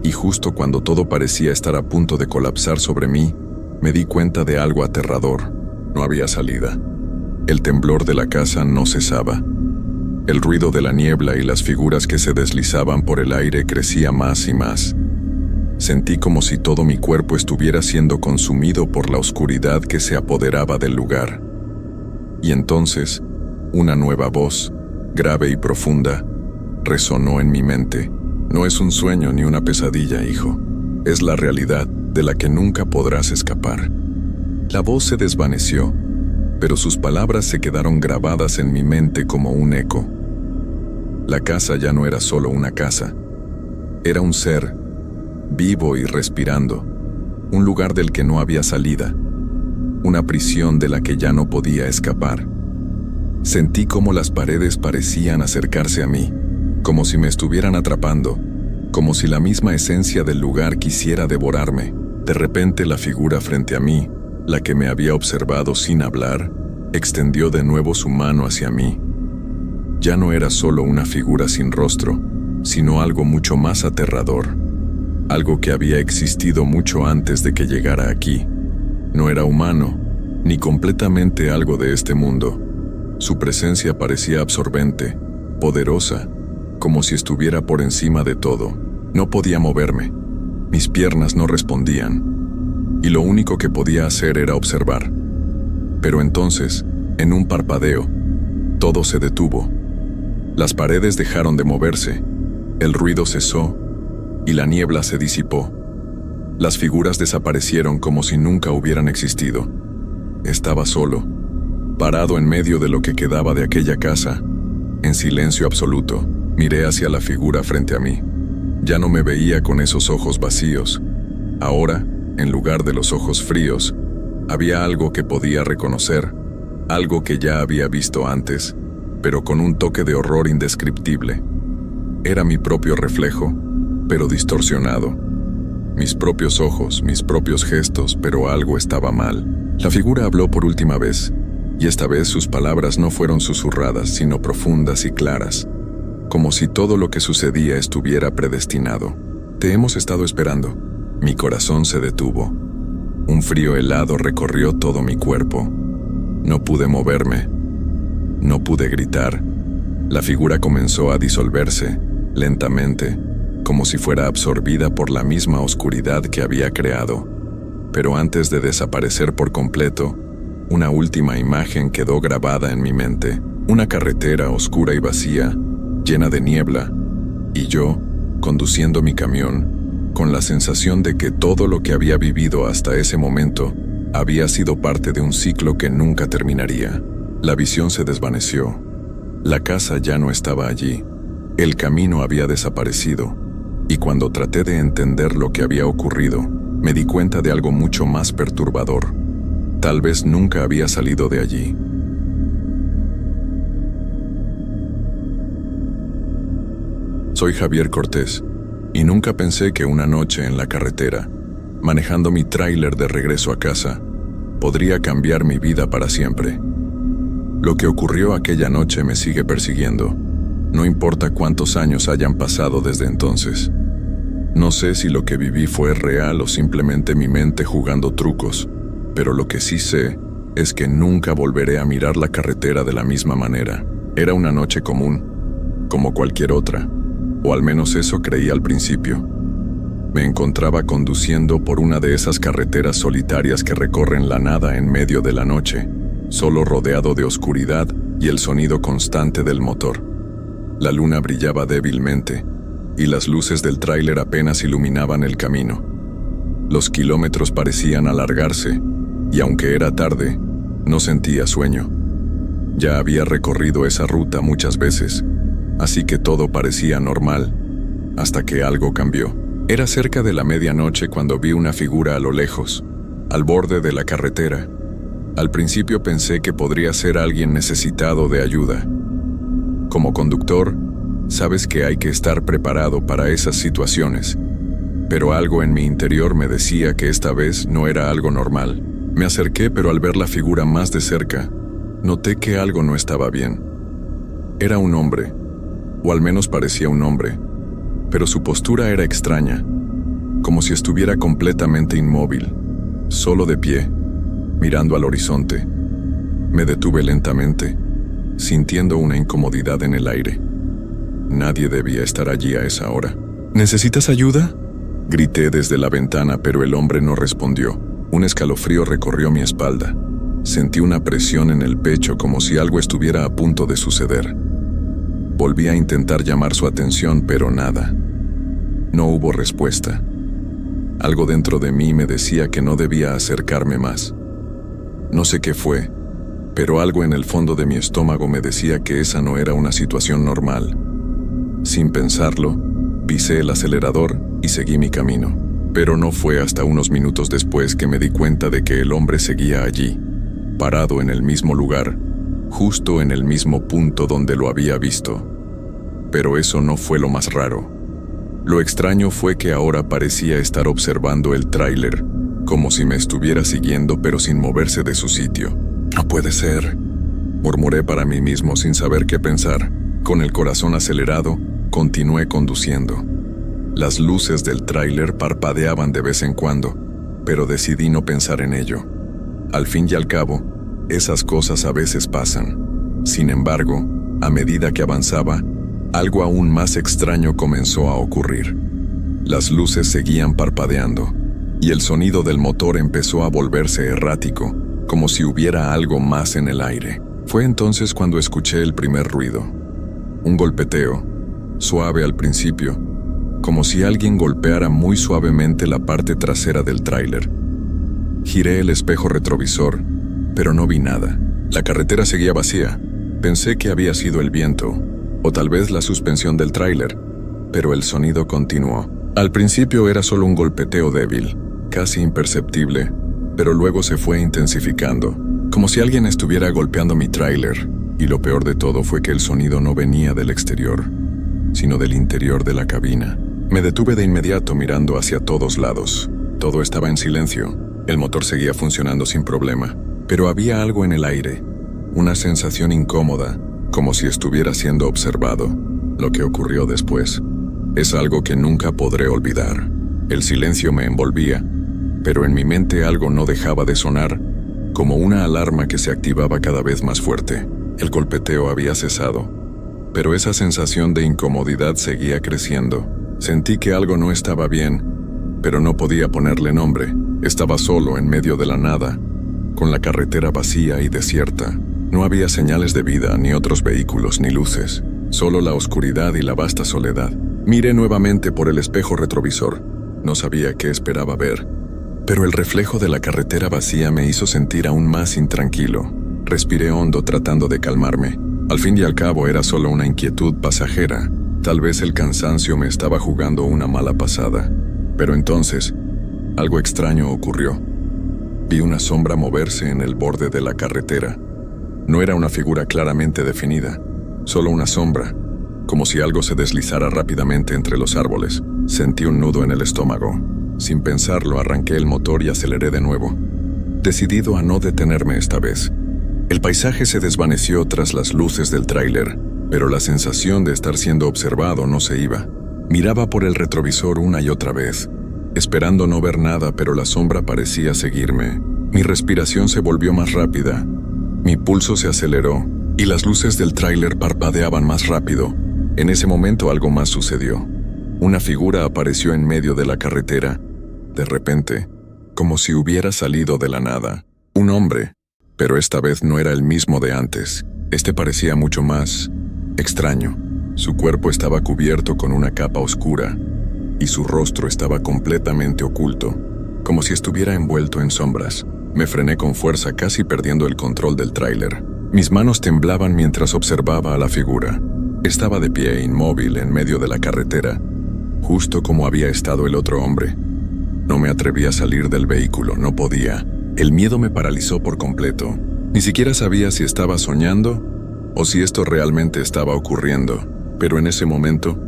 Y justo cuando todo parecía estar a punto de colapsar sobre mí, me di cuenta de algo aterrador. No había salida. El temblor de la casa no cesaba. El ruido de la niebla y las figuras que se deslizaban por el aire crecía más y más. Sentí como si todo mi cuerpo estuviera siendo consumido por la oscuridad que se apoderaba del lugar. Y entonces, una nueva voz, grave y profunda, resonó en mi mente. «No es un sueño ni una pesadilla, hijo. Es la realidad de la que nunca podrás escapar». La voz se desvaneció, pero sus palabras se quedaron grabadas en mi mente como un eco. La casa ya no era solo una casa. Era un ser, vivo y respirando, un lugar del que no había salida, una prisión de la que ya no podía escapar. Sentí como las paredes parecían acercarse a mí, como si me estuvieran atrapando, como si la misma esencia del lugar quisiera devorarme. De repente la figura frente a mí, la que me había observado sin hablar, extendió de nuevo su mano hacia mí. Ya no era solo una figura sin rostro, sino algo mucho más aterrador, algo que había existido mucho antes de que llegara aquí. No era humano, ni completamente algo de este mundo. Su presencia parecía absorbente, poderosa, como si estuviera por encima de todo. No podía moverme, mis piernas no respondían, y lo único que podía hacer era observar. Pero entonces, en un parpadeo, todo se detuvo. Las paredes dejaron de moverse, el ruido cesó, y la niebla se disipó. Las figuras desaparecieron como si nunca hubieran existido. Estaba solo, parado en medio de lo que quedaba de aquella casa, en silencio absoluto. Miré hacia la figura frente a mí. Ya no me veía con esos ojos vacíos. Ahora, en lugar de los ojos fríos, había algo que podía reconocer, algo que ya había visto antes, pero con un toque de horror indescriptible. Era mi propio reflejo, pero distorsionado. Mis propios ojos, mis propios gestos, pero algo estaba mal. La figura habló por última vez, y esta vez sus palabras no fueron susurradas, sino profundas y claras, como si todo lo que sucedía estuviera predestinado. «Te hemos estado esperando». Mi corazón se detuvo. Un frío helado recorrió todo mi cuerpo. No pude moverme. No pude gritar. La figura comenzó a disolverse, lentamente, como si fuera absorbida por la misma oscuridad que había creado. Pero antes de desaparecer por completo, una última imagen quedó grabada en mi mente. Una carretera oscura y vacía, llena de niebla, y yo, conduciendo mi camión, con la sensación de que todo lo que había vivido hasta ese momento había sido parte de un ciclo que nunca terminaría. La visión se desvaneció. La casa ya no estaba allí. El camino había desaparecido. Y cuando traté de entender lo que había ocurrido, me di cuenta de algo mucho más perturbador. Tal vez nunca había salido de allí. Soy Javier Cortés, y nunca pensé que una noche en la carretera, manejando mi tráiler de regreso a casa, podría cambiar mi vida para siempre. Lo que ocurrió aquella noche me sigue persiguiendo, no importa cuántos años hayan pasado desde entonces. No sé si lo que viví fue real o simplemente mi mente jugando trucos, pero lo que sí sé es que nunca volveré a mirar la carretera de la misma manera. Era una noche común, como cualquier otra, o al menos eso creí al principio. Me encontraba conduciendo por una de esas carreteras solitarias que recorren la nada en medio de la noche, solo rodeado de oscuridad y el sonido constante del motor. La luna brillaba débilmente, y las luces del tráiler apenas iluminaban el camino. Los kilómetros parecían alargarse, y aunque era tarde, no sentía sueño. Ya había recorrido esa ruta muchas veces, así que todo parecía normal, hasta que algo cambió. Era cerca de la medianoche cuando vi una figura a lo lejos, al borde de la carretera. Al principio pensé que podría ser alguien necesitado de ayuda. Como conductor, sabes que hay que estar preparado para esas situaciones, pero algo en mi interior me decía que esta vez no era algo normal. Me acerqué, pero al ver la figura más de cerca, noté que algo no estaba bien. Era un hombre, o al menos parecía un hombre, pero su postura era extraña, como si estuviera completamente inmóvil, solo de pie, mirando al horizonte. Me detuve lentamente, sintiendo una incomodidad en el aire. Nadie debía estar allí a esa hora. ¿Necesitas ayuda?, grité desde la ventana, pero el hombre no respondió. Un escalofrío recorrió mi espalda. Sentí una presión en el pecho como si algo estuviera a punto de suceder. Volví a intentar llamar su atención, pero nada. No hubo respuesta. Algo dentro de mí me decía que no debía acercarme más. No sé qué fue, pero algo en el fondo de mi estómago me decía que esa no era una situación normal. Sin pensarlo, pisé el acelerador y seguí mi camino. Pero no fue hasta unos minutos después que me di cuenta de que el hombre seguía allí, parado en el mismo lugar, justo en el mismo punto donde lo había visto. Pero eso no fue lo más raro. Lo extraño fue que ahora parecía estar observando el tráiler, como si me estuviera siguiendo pero sin moverse de su sitio. «No puede ser», murmuré para mí mismo sin saber qué pensar. Con el corazón acelerado, continué conduciendo. Las luces del tráiler parpadeaban de vez en cuando, pero decidí no pensar en ello. Al fin y al cabo, esas cosas a veces pasan. Sin embargo, a medida que avanzaba, algo aún más extraño comenzó a ocurrir. Las luces seguían parpadeando, y el sonido del motor empezó a volverse errático, como si hubiera algo más en el aire. Fue entonces cuando escuché el primer ruido. Un golpeteo, suave al principio, como si alguien golpeara muy suavemente la parte trasera del tráiler. Giré el espejo retrovisor, pero no vi nada. La carretera seguía vacía. Pensé que había sido el viento, o tal vez la suspensión del tráiler, pero el sonido continuó. Al principio era solo un golpeteo débil, casi imperceptible, pero luego se fue intensificando, como si alguien estuviera golpeando mi tráiler, y lo peor de todo fue que el sonido no venía del exterior, sino del interior de la cabina. Me detuve de inmediato mirando hacia todos lados. Todo estaba en silencio. El motor seguía funcionando sin problema, pero había algo en el aire, una sensación incómoda, como si estuviera siendo observado. Lo que ocurrió después es algo que nunca podré olvidar. El silencio me envolvía, pero en mi mente algo no dejaba de sonar, como una alarma que se activaba cada vez más fuerte. El golpeteo había cesado, pero esa sensación de incomodidad seguía creciendo. Sentí que algo no estaba bien, pero no podía ponerle nombre. Estaba solo en medio de la nada, con la carretera vacía y desierta. No había señales de vida, ni otros vehículos, ni luces, solo la oscuridad y la vasta soledad. Miré nuevamente por el espejo retrovisor. No sabía qué esperaba ver, pero el reflejo de la carretera vacía me hizo sentir aún más intranquilo. Respiré hondo tratando de calmarme. Al fin y al cabo era solo una inquietud pasajera. Tal vez el cansancio me estaba jugando una mala pasada. Pero entonces, algo extraño ocurrió. Vi una sombra moverse en el borde de la carretera. No era una figura claramente definida, solo una sombra, como si algo se deslizara rápidamente entre los árboles. Sentí un nudo en el estómago. Sin pensarlo, arranqué el motor y aceleré de nuevo, decidido a no detenerme esta vez. El paisaje se desvaneció tras las luces del tráiler, pero la sensación de estar siendo observado no se iba. Miraba por el retrovisor una y otra vez, esperando no ver nada, pero la sombra parecía seguirme. Mi respiración se volvió más rápida, mi pulso se aceleró, y las luces del tráiler parpadeaban más rápido. En ese momento algo más sucedió. Una figura apareció en medio de la carretera, de repente, como si hubiera salido de la nada. Un hombre, pero esta vez no era el mismo de antes. Este parecía mucho más extraño. Su cuerpo estaba cubierto con una capa oscura y su rostro estaba completamente oculto, como si estuviera envuelto en sombras. Me frené con fuerza, casi perdiendo el control del tráiler. Mis manos temblaban mientras observaba a la figura. Estaba de pie, inmóvil, en medio de la carretera, justo como había estado el otro hombre. No me atreví a salir del vehículo, no podía. El miedo me paralizó por completo. Ni siquiera sabía si estaba soñando o si esto realmente estaba ocurriendo, pero en ese momento,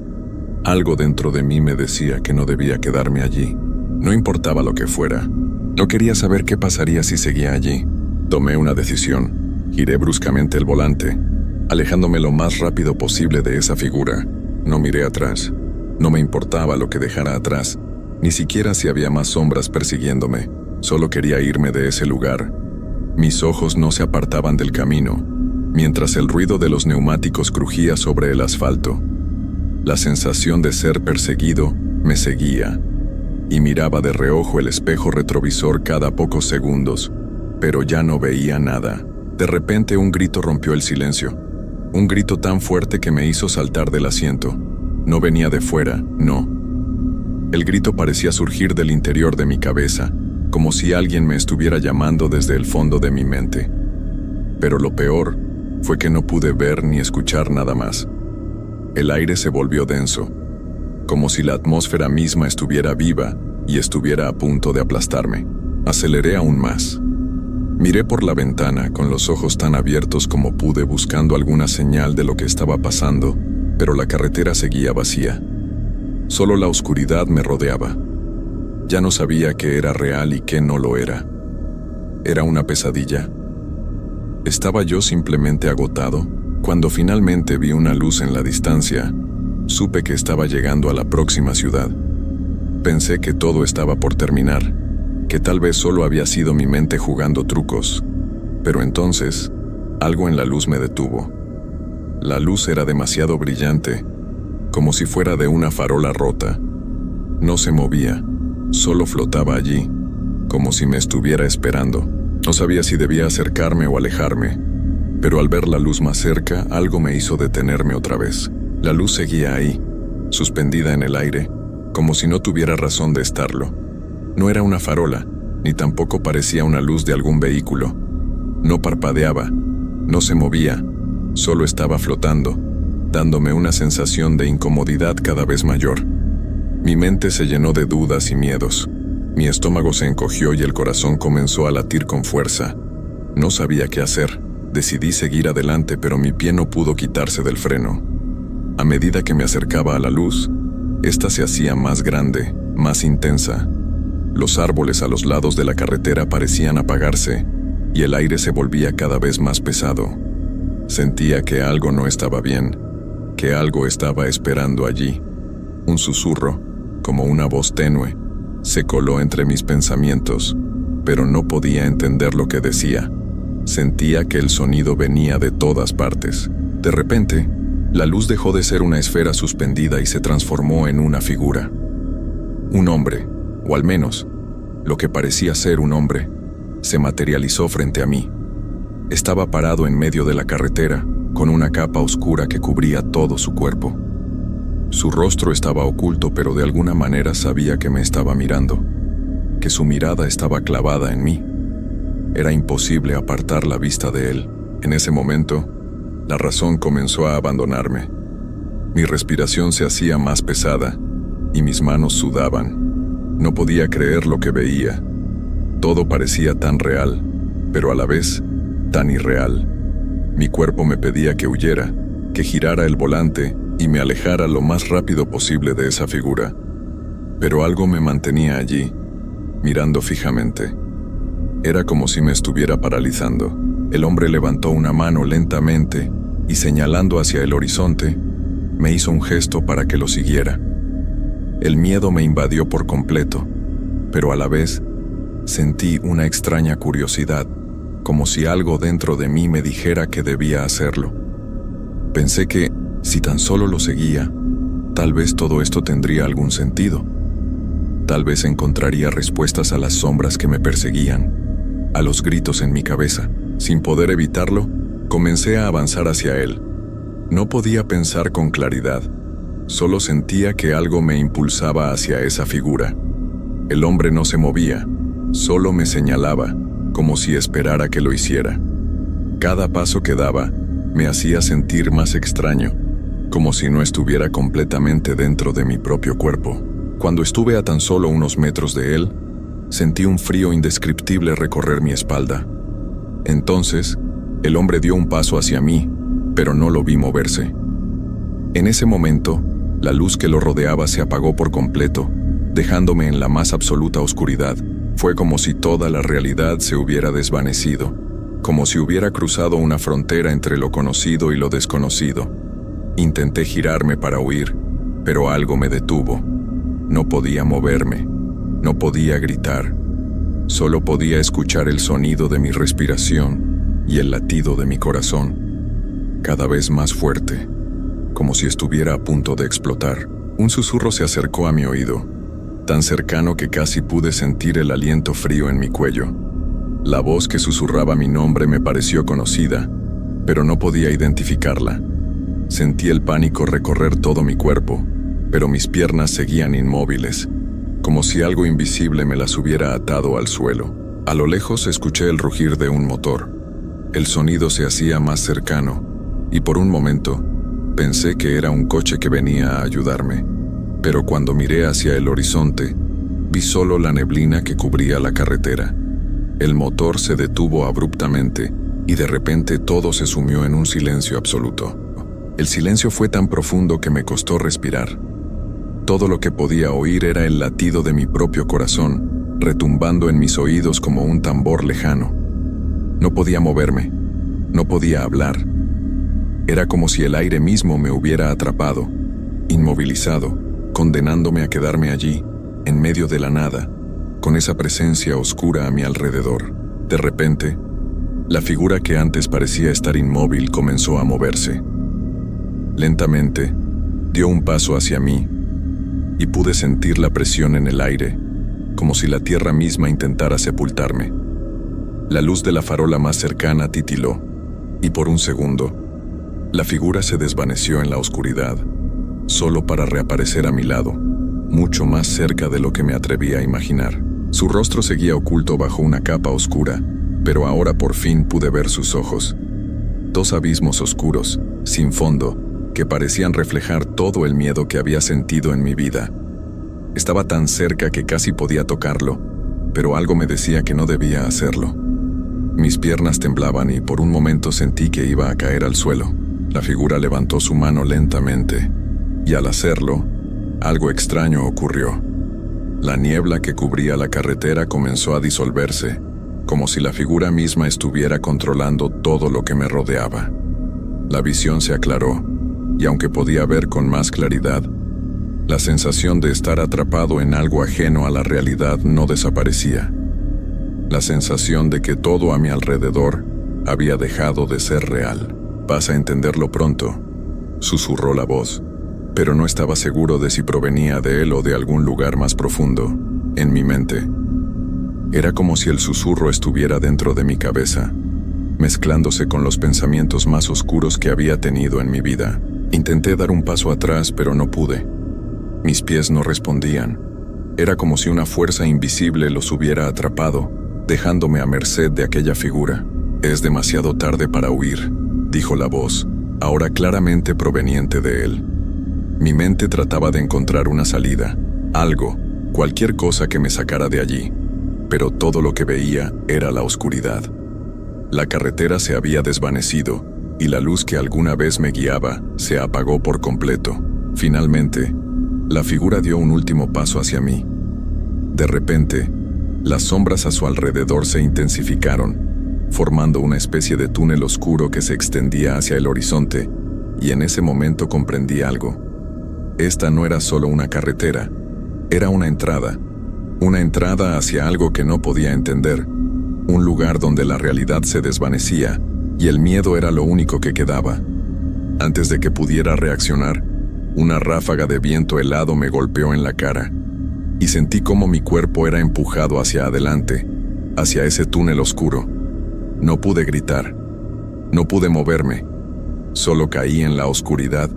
algo dentro de mí me decía que no debía quedarme allí. No importaba lo que fuera. No quería saber qué pasaría si seguía allí. Tomé una decisión. Giré bruscamente el volante, alejándome lo más rápido posible de esa figura. No miré atrás. No me importaba lo que dejara atrás, ni siquiera si había más sombras persiguiéndome. Solo quería irme de ese lugar. Mis ojos no se apartaban del camino, mientras el ruido de los neumáticos crujía sobre el asfalto. La sensación de ser perseguido me seguía, y miraba de reojo el espejo retrovisor cada pocos segundos, pero ya no veía nada. De repente un grito rompió el silencio, un grito tan fuerte que me hizo saltar del asiento. No venía de fuera, no. El grito parecía surgir del interior de mi cabeza, como si alguien me estuviera llamando desde el fondo de mi mente. Pero lo peor fue que no pude ver ni escuchar nada más. El aire se volvió denso, como si la atmósfera misma estuviera viva y estuviera a punto de aplastarme. Aceleré aún más. Miré por la ventana con los ojos tan abiertos como pude, buscando alguna señal de lo que estaba pasando, pero la carretera seguía vacía. Solo la oscuridad me rodeaba. Ya no sabía qué era real y qué no lo era. ¿Era una pesadilla? ¿Estaba yo simplemente agotado? Cuando finalmente vi una luz en la distancia, supe que estaba llegando a la próxima ciudad. Pensé que todo estaba por terminar, que tal vez solo había sido mi mente jugando trucos. Pero entonces, algo en la luz me detuvo. La luz era demasiado brillante, como si fuera de una farola rota. No se movía, solo flotaba allí, como si me estuviera esperando. No sabía si debía acercarme o alejarme, pero al ver la luz más cerca, algo me hizo detenerme otra vez. La luz seguía ahí, suspendida en el aire, como si no tuviera razón de estarlo. No era una farola, ni tampoco parecía una luz de algún vehículo. No parpadeaba, no se movía, solo estaba flotando, dándome una sensación de incomodidad cada vez mayor. Mi mente se llenó de dudas y miedos. Mi estómago se encogió y el corazón comenzó a latir con fuerza. No sabía qué hacer. Decidí seguir adelante, pero mi pie no pudo quitarse del freno. A medida que me acercaba a la luz, esta se hacía más grande, más intensa. Los árboles a los lados de la carretera parecían apagarse, y el aire se volvía cada vez más pesado. Sentía que algo no estaba bien, que algo estaba esperando allí. Un susurro, como una voz tenue, se coló entre mis pensamientos, pero no podía entender lo que decía. Sentía que el sonido venía de todas partes. De repente, la luz dejó de ser una esfera suspendida y se transformó en una figura. Un hombre, o al menos, lo que parecía ser un hombre, se materializó frente a mí. Estaba parado en medio de la carretera, con una capa oscura que cubría todo su cuerpo. Su rostro estaba oculto, pero de alguna manera sabía que me estaba mirando, que su mirada estaba clavada en mí. Era imposible apartar la vista de él. En ese momento, la razón comenzó a abandonarme. Mi respiración se hacía más pesada y mis manos sudaban. No podía creer lo que veía. Todo parecía tan real, pero a la vez tan irreal. Mi cuerpo me pedía que huyera, que girara el volante y me alejara lo más rápido posible de esa figura. Pero algo me mantenía allí, mirando fijamente. Era como si me estuviera paralizando. El hombre levantó una mano lentamente y, señalando hacia el horizonte, me hizo un gesto para que lo siguiera. El miedo me invadió por completo, pero a la vez sentí una extraña curiosidad, como si algo dentro de mí me dijera que debía hacerlo. Pensé que, si tan solo lo seguía, Tal vez todo esto tendría algún sentido. Tal vez encontraría respuestas a las sombras que me perseguían, a los gritos en mi cabeza. Sin poder evitarlo, comencé a avanzar hacia él. No podía pensar con claridad. Solo sentía que algo me impulsaba hacia esa figura. El hombre no se movía, solo me señalaba, como si esperara que lo hiciera. Cada paso que daba me hacía sentir más extraño, como si no estuviera completamente dentro de mi propio cuerpo. Cuando estuve a tan solo unos metros de él, sentí un frío indescriptible recorrer mi espalda. Entonces, el hombre dio un paso hacia mí, pero no lo vi moverse. En ese momento, la luz que lo rodeaba se apagó por completo, dejándome en la más absoluta oscuridad. Fue como si toda la realidad se hubiera desvanecido, como si hubiera cruzado una frontera entre lo conocido y lo desconocido. Intenté girarme para huir, pero algo me detuvo. No podía moverme, no podía gritar. Solo podía escuchar el sonido de mi respiración y el latido de mi corazón, cada vez más fuerte, como si estuviera a punto de explotar. Un susurro se acercó a mi oído, tan cercano que casi pude sentir el aliento frío en mi cuello. La voz que susurraba mi nombre me pareció conocida, pero no podía identificarla. Sentí el pánico recorrer todo mi cuerpo, pero mis piernas seguían inmóviles, como si algo invisible me las hubiera atado al suelo. A lo lejos escuché el rugir de un motor. El sonido se hacía más cercano, y por un momento pensé que era un coche que venía a ayudarme. Pero cuando miré hacia el horizonte, vi solo la neblina que cubría la carretera. El motor se detuvo abruptamente, y de repente todo se sumió en un silencio absoluto. El silencio fue tan profundo que me costó respirar. Todo lo que podía oír era el latido de mi propio corazón, retumbando en mis oídos como un tambor lejano. No podía moverme, no podía hablar. Era como si el aire mismo me hubiera atrapado, inmovilizado, condenándome a quedarme allí, en medio de la nada, con esa presencia oscura a mi alrededor. De repente, la figura que antes parecía estar inmóvil comenzó a moverse. Lentamente, dio un paso hacia mí, y pude sentir la presión en el aire, como si la tierra misma intentara sepultarme. La luz de la farola más cercana titiló, y por un segundo, la figura se desvaneció en la oscuridad, solo para reaparecer a mi lado, mucho más cerca de lo que me atrevía a imaginar. Su rostro seguía oculto bajo una capa oscura, pero ahora por fin pude ver sus ojos. Dos abismos oscuros, sin fondo, que parecían reflejar todo el miedo que había sentido en mi vida. Estaba tan cerca que casi podía tocarlo, pero algo me decía que no debía hacerlo. Mis piernas temblaban y por un momento sentí que iba a caer al suelo. La figura levantó su mano lentamente, y al hacerlo, algo extraño ocurrió. La niebla que cubría la carretera comenzó a disolverse, como si la figura misma estuviera controlando todo lo que me rodeaba. La visión se aclaró, y aunque podía ver con más claridad, la sensación de estar atrapado en algo ajeno a la realidad no desaparecía. La sensación de que todo a mi alrededor había dejado de ser real. «Vas a entenderlo pronto», susurró la voz, pero no estaba seguro de si provenía de él o de algún lugar más profundo, en mi mente. Era como si el susurro estuviera dentro de mi cabeza, mezclándose con los pensamientos más oscuros que había tenido en mi vida. Intenté dar un paso atrás, pero no pude. Mis pies no respondían. Era como si una fuerza invisible los hubiera atrapado, dejándome a merced de aquella figura. «Es demasiado tarde para huir», dijo la voz, ahora claramente proveniente de él. Mi mente trataba de encontrar una salida, algo, cualquier cosa que me sacara de allí, pero todo lo que veía era la oscuridad. La carretera se había desvanecido, y la luz que alguna vez me guiaba se apagó por completo. Finalmente, la figura dio un último paso hacia mí. De repente, las sombras a su alrededor se intensificaron, formando una especie de túnel oscuro que se extendía hacia el horizonte, y en ese momento comprendí algo. Esta no era solo una carretera, era una entrada hacia algo que no podía entender, un lugar donde la realidad se desvanecía y el miedo era lo único que quedaba. Antes de que pudiera reaccionar, Una ráfaga de viento helado me golpeó en la cara y sentí cómo mi cuerpo era empujado hacia adelante, hacia ese túnel oscuro. No pude gritar, no pude moverme, solo caí en la oscuridad,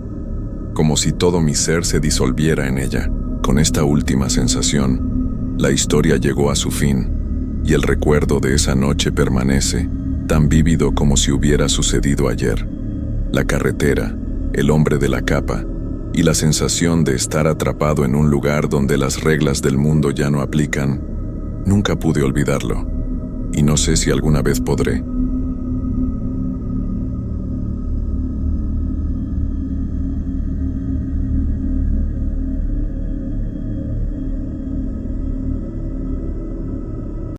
como si todo mi ser se disolviera en ella. Con esta última sensación, la historia llegó a su fin, y el recuerdo de esa noche permanece, tan vívido como si hubiera sucedido ayer. La carretera, el hombre de la capa, y la sensación de estar atrapado en un lugar donde las reglas del mundo ya no aplican, nunca pude olvidarlo, y no sé si alguna vez podré.